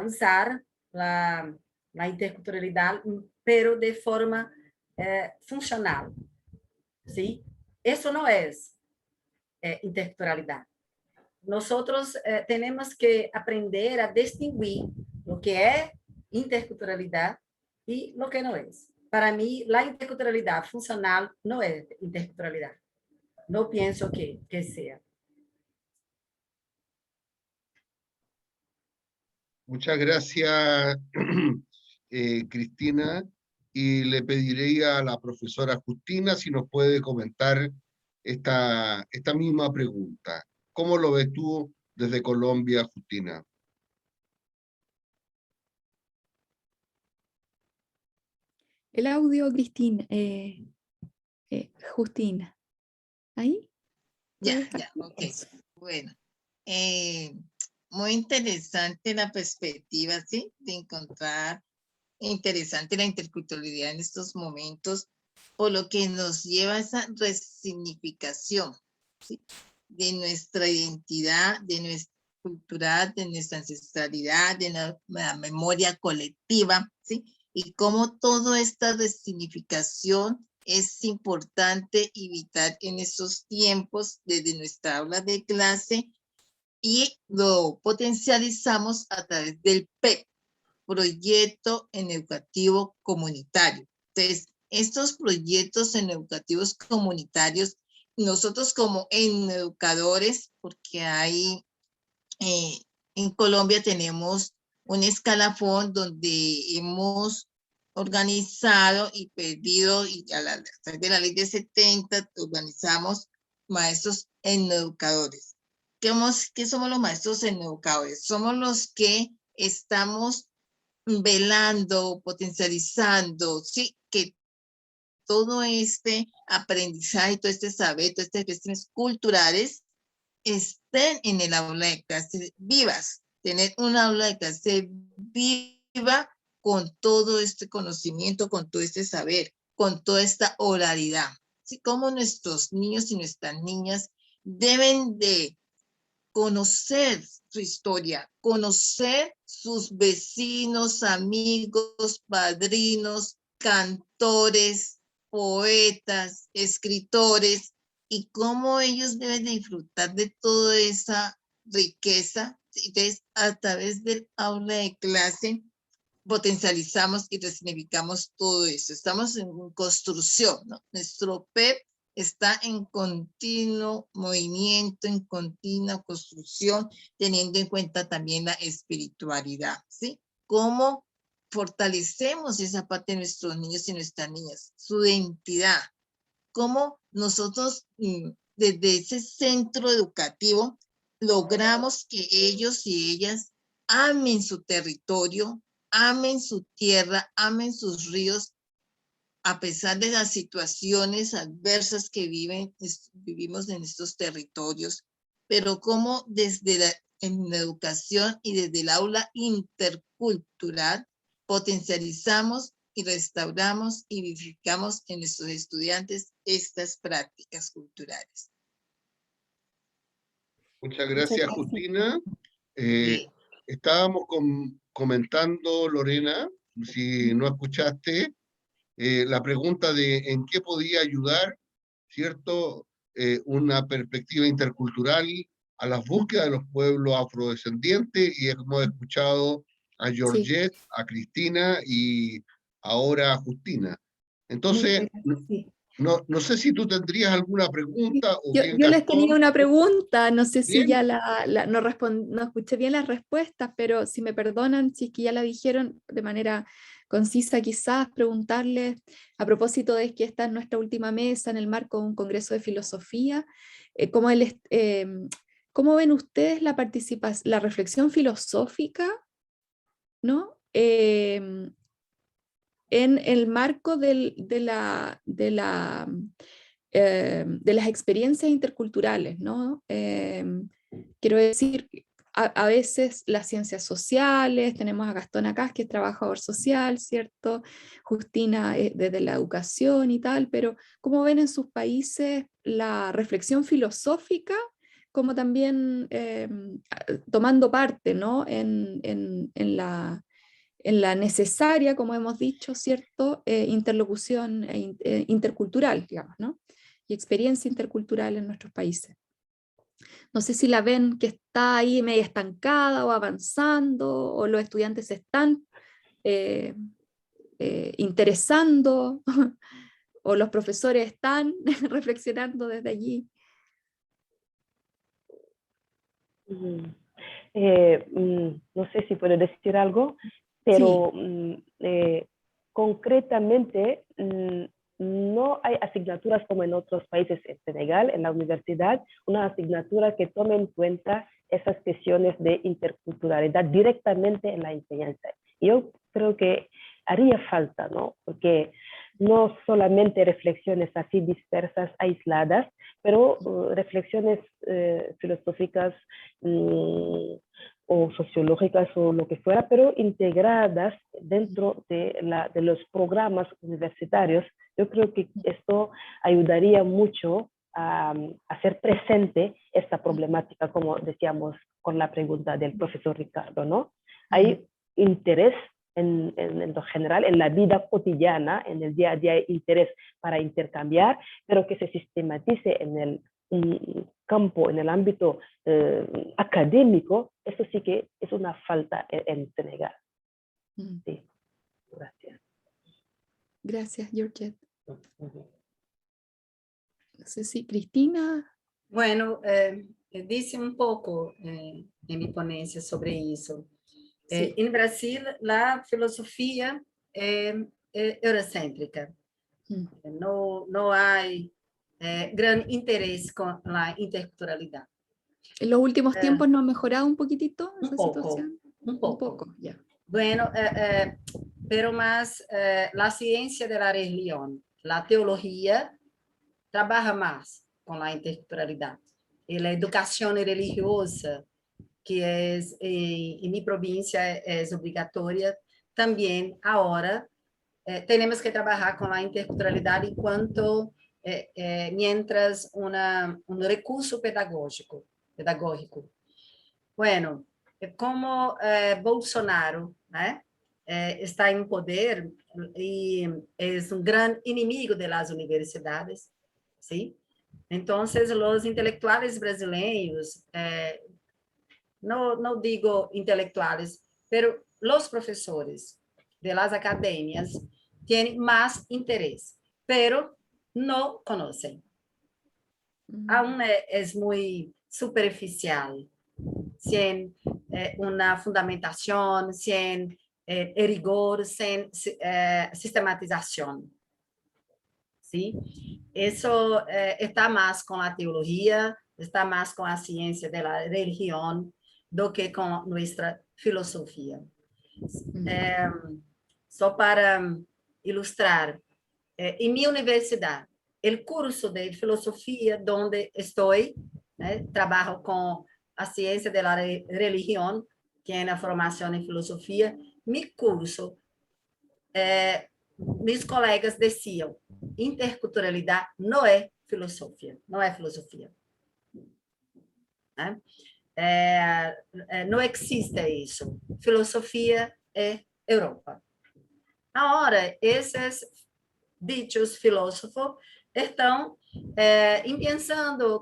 usar la interculturalidad, pero de forma funcional. ¿Sí? Eso no es interculturalidad. Nosotros tenemos que aprender a distinguir lo que es interculturalidad y lo que no es. Para mí, la interculturalidad funcional no es interculturalidad. No pienso que sea. Muchas gracias, Cristina, y le pediré a la profesora Justina si nos puede comentar esta misma pregunta. ¿Cómo lo ves tú desde Colombia, Justina? El audio, Cristina, Justina. ¿Ahí? Ya, ok. Eso. Bueno, muy interesante la perspectiva, ¿sí? De encontrar interesante la interculturalidad en estos momentos, por lo que nos lleva a esa resignificación, ¿sí? De nuestra identidad, de nuestra cultura, de nuestra ancestralidad, de la memoria colectiva, ¿sí? Y cómo toda esta resignificación es importante y vital en estos tiempos desde nuestra aula de clase, y lo potencializamos a través del PEP, Proyecto en Educativo Comunitario. Entonces, estos proyectos en educativos comunitarios, nosotros como educadores, porque hay, en Colombia tenemos un escalafón donde hemos organizado y pedido, y a través de la ley de 70 organizamos maestros educadores. ¿Qué somos los maestros educadores? Somos los que estamos velando, potencializando, ¿sí? Que todo este aprendizaje, todo este saber, todas estas cuestiones culturales estén en el aula de clase vivas. Tener un aula de clase viva con todo este conocimiento, con todo este saber, con toda esta oralidad. Así como nuestros niños y nuestras niñas deben de conocer su historia, conocer sus vecinos, amigos, padrinos, cantores, poetas, escritores, y cómo ellos deben de disfrutar de toda esa riqueza. Entonces, a través del aula de clase, potencializamos y resignificamos todo eso. Estamos en construcción, ¿no? Nuestro PEP está en continuo movimiento, en continua construcción, teniendo en cuenta también la espiritualidad, ¿sí? Cómo fortalecemos esa parte de nuestros niños y nuestras niñas, su identidad, cómo nosotros desde ese centro educativo logramos que ellos y ellas amen su territorio, amen su tierra, amen sus ríos, a pesar de las situaciones adversas que vivimos en estos territorios, pero como desde en la educación y desde el aula intercultural potencializamos y restauramos y vivificamos en nuestros estudiantes estas prácticas culturales. Muchas gracias, Justina. Sí. Estábamos comentando, Lorena, si no escuchaste, la pregunta de en qué podía ayudar, ¿cierto? Una perspectiva intercultural a las búsquedas de los pueblos afrodescendientes, y hemos escuchado a Georgette, sí, a Cristina y ahora a Justina. Entonces, sí. no sé si tú tendrías alguna pregunta o bien Yo les tenía Gastón. una pregunta, no sé si Bien. ya no escuché bien las respuestas, pero si me perdonan, si es que ya la dijeron de manera concisa, quizás preguntarles a propósito de que esta es nuestra última mesa en el marco de un congreso de filosofía, ¿cómo ven ustedes la participación, la reflexión filosófica, ¿no? En el marco de las experiencias interculturales, ¿no? Quiero decir, a veces las ciencias sociales, tenemos a Gastón acá, que es trabajador social, ¿cierto? Justina desde la educación y tal, pero ¿cómo ven en sus países la reflexión filosófica, como también tomando parte, ¿no? En la necesaria, como hemos dicho, ¿cierto? Interlocución intercultural, digamos, ¿no? Y experiencia intercultural en nuestros países. No sé si la ven que está ahí media estancada o avanzando, o los estudiantes se están interesando, o los profesores están reflexionando desde allí. No sé si puedo decir algo, pero sí. Concretamente no hay asignaturas como en otros países. En Senegal, en la universidad, una asignatura que tome en cuenta esas cuestiones de interculturalidad directamente en la enseñanza. Yo creo que haría falta, ¿no? Porque no solamente reflexiones así dispersas, aisladas, pero reflexiones filosóficas o sociológicas o lo que fuera, pero integradas dentro de los programas universitarios. Yo creo que esto ayudaría mucho a hacer presente esta problemática, como decíamos con la pregunta del profesor Ricardo, ¿no? Hay interés en lo general, en la vida cotidiana, en el día a día, interés para intercambiar, pero que se sistematice en el campo, en el ámbito académico, eso sí que es una falta en Senegal. Sí, gracias. Gracias, Georgette. No sé si Cristina. Bueno, disse un poco en mi ponencia sobre eso. Sí. En Brasil, la filosofía eurocéntrica. No hay gran interés con la interculturalidad. ¿En los últimos tiempos no ha mejorado un poquitito esa situación? Un poco. Ya. Bueno, pero más la ciencia de la religión, la teología, trabaja más con la interculturalidad. Y la educación religiosa, que es en mi provincia es obligatoria, también ahora tenemos que trabajar con la interculturalidad enquanto mientras un recurso pedagógico. Bueno, como Bolsonaro, né, está em poder e é um grande inimigo das universidades, sim? Então, os intelectuais brasileiros, não digo intelectuais, pero os professores de las academias têm mais interesse, pero não conhecem. Aún é muito superficial, sem uma fundamentação, sem rigor, sem sistematização. ¿Sí? Eso está más con la teología, está más con la ciencia de la religión do que con nuestra filosofía. Só para ilustrar, en mi universidad, el curso de filosofía donde estoy, trabajo con la ciencia de la religión, tiene formación en filosofía, mi curso, mis colegas decían, interculturalidade não é filosofia, não é filosofia. Não existe isso. Filosofia é Europa. Agora, esses ditos filósofos estão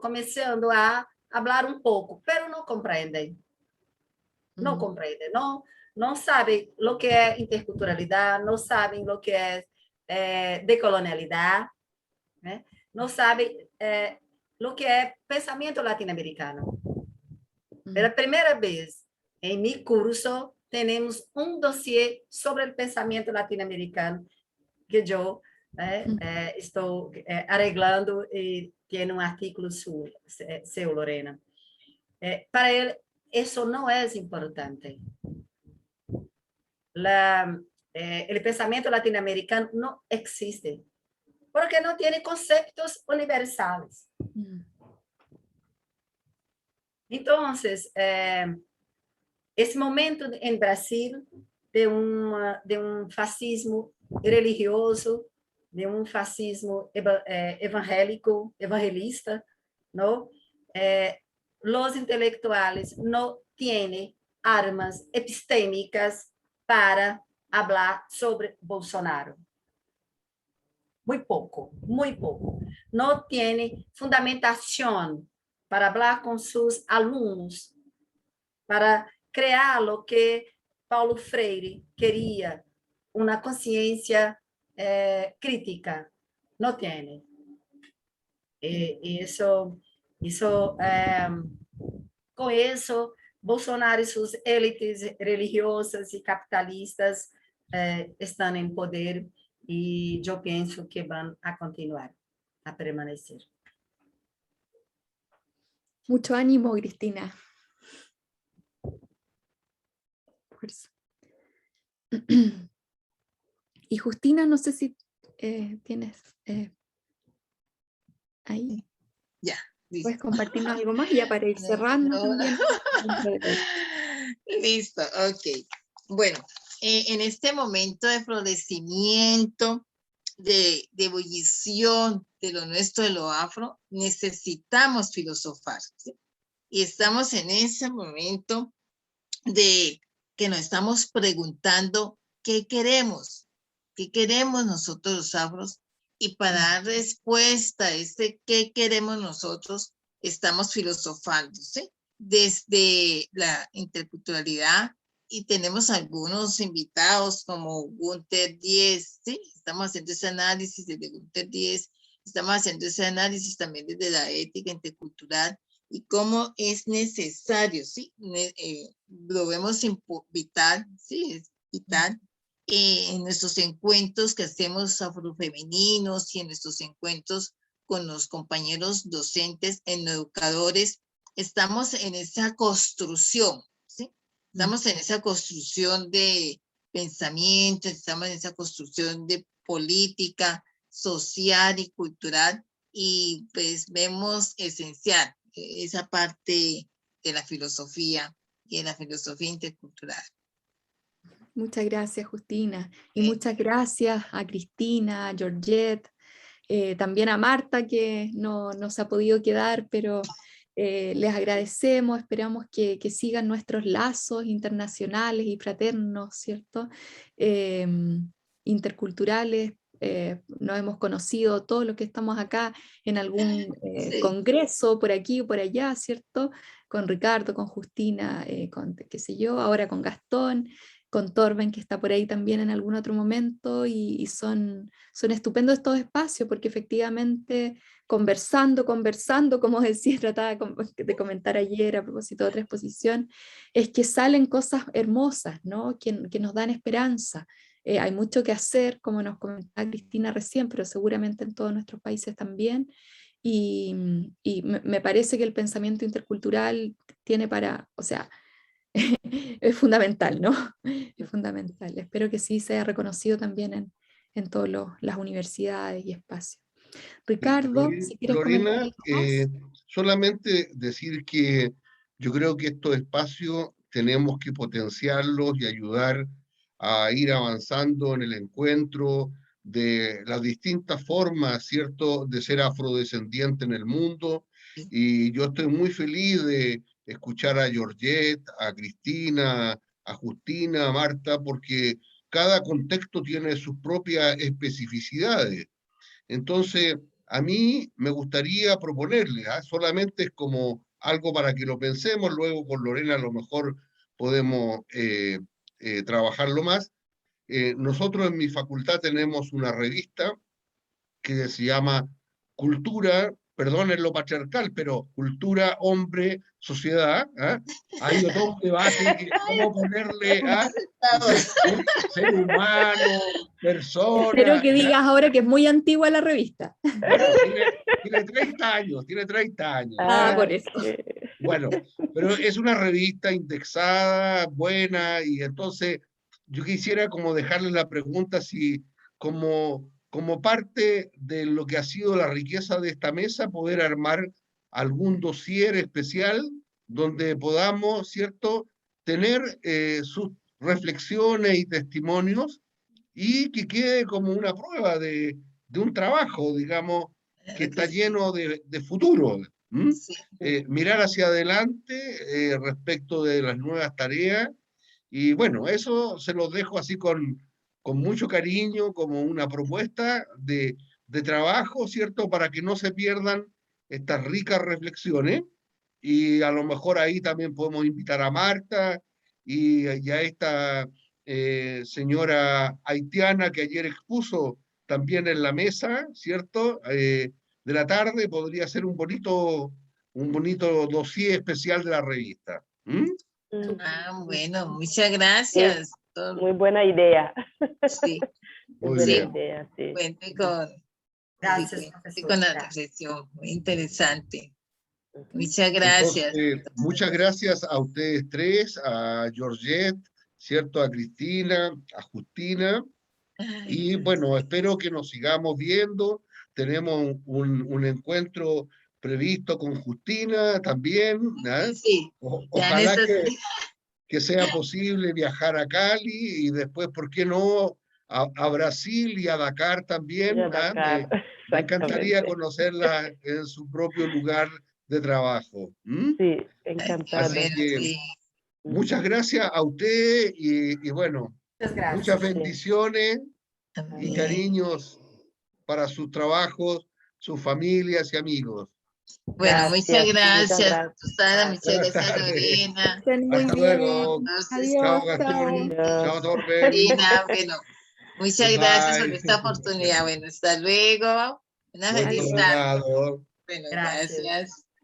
começando a falar um pouco, mas não compreendem. Não compreendem, não sabem o que é interculturalidade, não sabem o que é decolonialidade, né? Não sabem o que é pensamento latino-americano. Pela primeira vez em meu curso, temos um dossiê sobre o pensamento latino-americano que eu estou arreglando e tem um artigo seu, Lorena. Para ele, isso não é importante. El pensamiento latinoamericano no existe, porque no tiene conceptos universales. Entonces, ese momento en Brasil de un fascismo religioso, de un fascismo evangelista, ¿no? Los intelectuales no tienen armas epistémicas para falar sobre Bolsonaro. Muito pouco. Não tem fundamentação para falar com seus alunos, para criar o que Paulo Freire queria, uma consciência crítica. Não tem. Com isso, Bolsonaro e suas élites religiosas e capitalistas estão em poder e eu penso que vão a continuar, a permanecer. Mucho ánimo, Cristina. Fuerza. Y Justina, no sé si tienes ahí. Ya. Listo. ¿Puedes compartirnos algo más ya para ir cerrando también? Listo, ok. Bueno, en este momento de florecimiento, de ebullición de lo nuestro, de lo afro, necesitamos filosofar, ¿sí? Y estamos en ese momento de que nos estamos preguntando qué queremos nosotros los afros, y para dar respuesta a este qué queremos nosotros, estamos filosofando, ¿sí? Desde la interculturalidad, y tenemos algunos invitados como Gunther Diez, ¿sí? Estamos haciendo ese análisis desde Gunther Diez, estamos haciendo ese análisis también desde la ética intercultural, y cómo es necesario, ¿sí? Lo vemos vital, ¿sí? Es vital en nuestros encuentros que hacemos afrofemeninos y en nuestros encuentros con los compañeros docentes, educadores, estamos en esa construcción, ¿sí? Estamos en esa construcción de pensamiento, estamos en esa construcción de política social y cultural, y pues vemos esencial esa parte de la filosofía y de la filosofía intercultural. Muchas gracias, Justina. Y muchas gracias a Cristina, a Georgette, también a Marta, que no se ha podido quedar, pero les agradecemos, esperamos que sigan nuestros lazos internacionales y fraternos, ¿cierto? Interculturales. Nos hemos conocido todos los que estamos acá en algún Sí. congreso por aquí o por allá, ¿cierto? Con Ricardo, con Justina, con qué sé yo, ahora con Gastón, con Torben, que está por ahí también en algún otro momento, y son estupendos estos espacios, porque efectivamente conversando, como decía, trataba de comentar ayer a propósito de otra exposición, es que salen cosas hermosas, ¿no? Que nos dan esperanza. Hay mucho que hacer, como nos comentaba Cristina recién, pero seguramente en todos nuestros países también, y me parece que el pensamiento intercultural tiene o sea, es fundamental, ¿no? Es fundamental. Espero que sí sea reconocido también en todas las universidades y espacios. Ricardo, si quieres comentar Lorena, algo más. solamente decir que yo creo que estos espacios tenemos que potenciarlos y ayudar a ir avanzando en el encuentro de las distintas formas, ¿cierto?, de ser afrodescendiente en el mundo. Y yo estoy muy feliz de escuchar a Georgette, a Cristina, a Justina, a Marta, porque cada contexto tiene sus propias especificidades. Entonces, a mí me gustaría proponerle, solamente es como algo para que lo pensemos, luego con Lorena a lo mejor podemos trabajarlo más. Nosotros en mi facultad tenemos una revista que se llama Cultura, perdonen lo patriarcal, pero Cultura, Hombre, Sociedad. Hay todo un debate que cómo ponerle a ser humano, Espero persona. que digas ahora que es muy antigua la revista. Bueno, tiene 30 años, tiene 30 años. Por eso. Bueno, pero es una revista indexada, buena, y entonces yo quisiera como dejarle la pregunta si como parte de lo que ha sido la riqueza de esta mesa, poder armar algún dossier especial donde podamos, ¿cierto?, tener sus reflexiones y testimonios y que quede como una prueba de un trabajo, digamos, que está lleno de futuro. Sí. Mirar hacia adelante respecto de las nuevas tareas. Y bueno, eso se los dejo así con mucho cariño, como una propuesta de trabajo, ¿cierto? Para que no se pierdan estas ricas reflexiones. Y a lo mejor ahí también podemos invitar a Marta y a esta señora haitiana que ayer expuso también en la mesa, ¿cierto? De la tarde podría ser un bonito dossier especial de la revista. Bueno, muchas gracias. Muy buena idea. Sí. Muy Buena bien. idea, sí. Cuente Gracias, con la profesora. reflexión, muy interesante. Muchas gracias. Entonces, muchas gracias a ustedes tres, a Georgette, ¿cierto? A Cristina, a Justina. Y bueno, espero que nos sigamos viendo. Tenemos un encuentro previsto con Justina también. Sí, Ojalá que sea posible viajar a Cali y después, ¿por qué no? A Brasil y a Dakar también. Y a Dakar, Me encantaría exactamente. conocerla en su propio lugar de trabajo. Sí, encantado. Así que sí. muchas gracias a usted y bueno, Muchas gracias. muchas bendiciones y También. cariños para sus trabajos, sus familias y amigos. Bueno, muchas gracias, Susana, muchas Buenas gracias, tardes. Lorena. Estén muy Hasta bien. luego. Entonces, Chao, Adiós. Gastón. Chao. Chao, Torben. Lorena, bueno, muchas gracias por Bye. esta oportunidad. Bueno, hasta luego. Una Buen feliz tarde. traslado. Bueno, Gracias. gracias.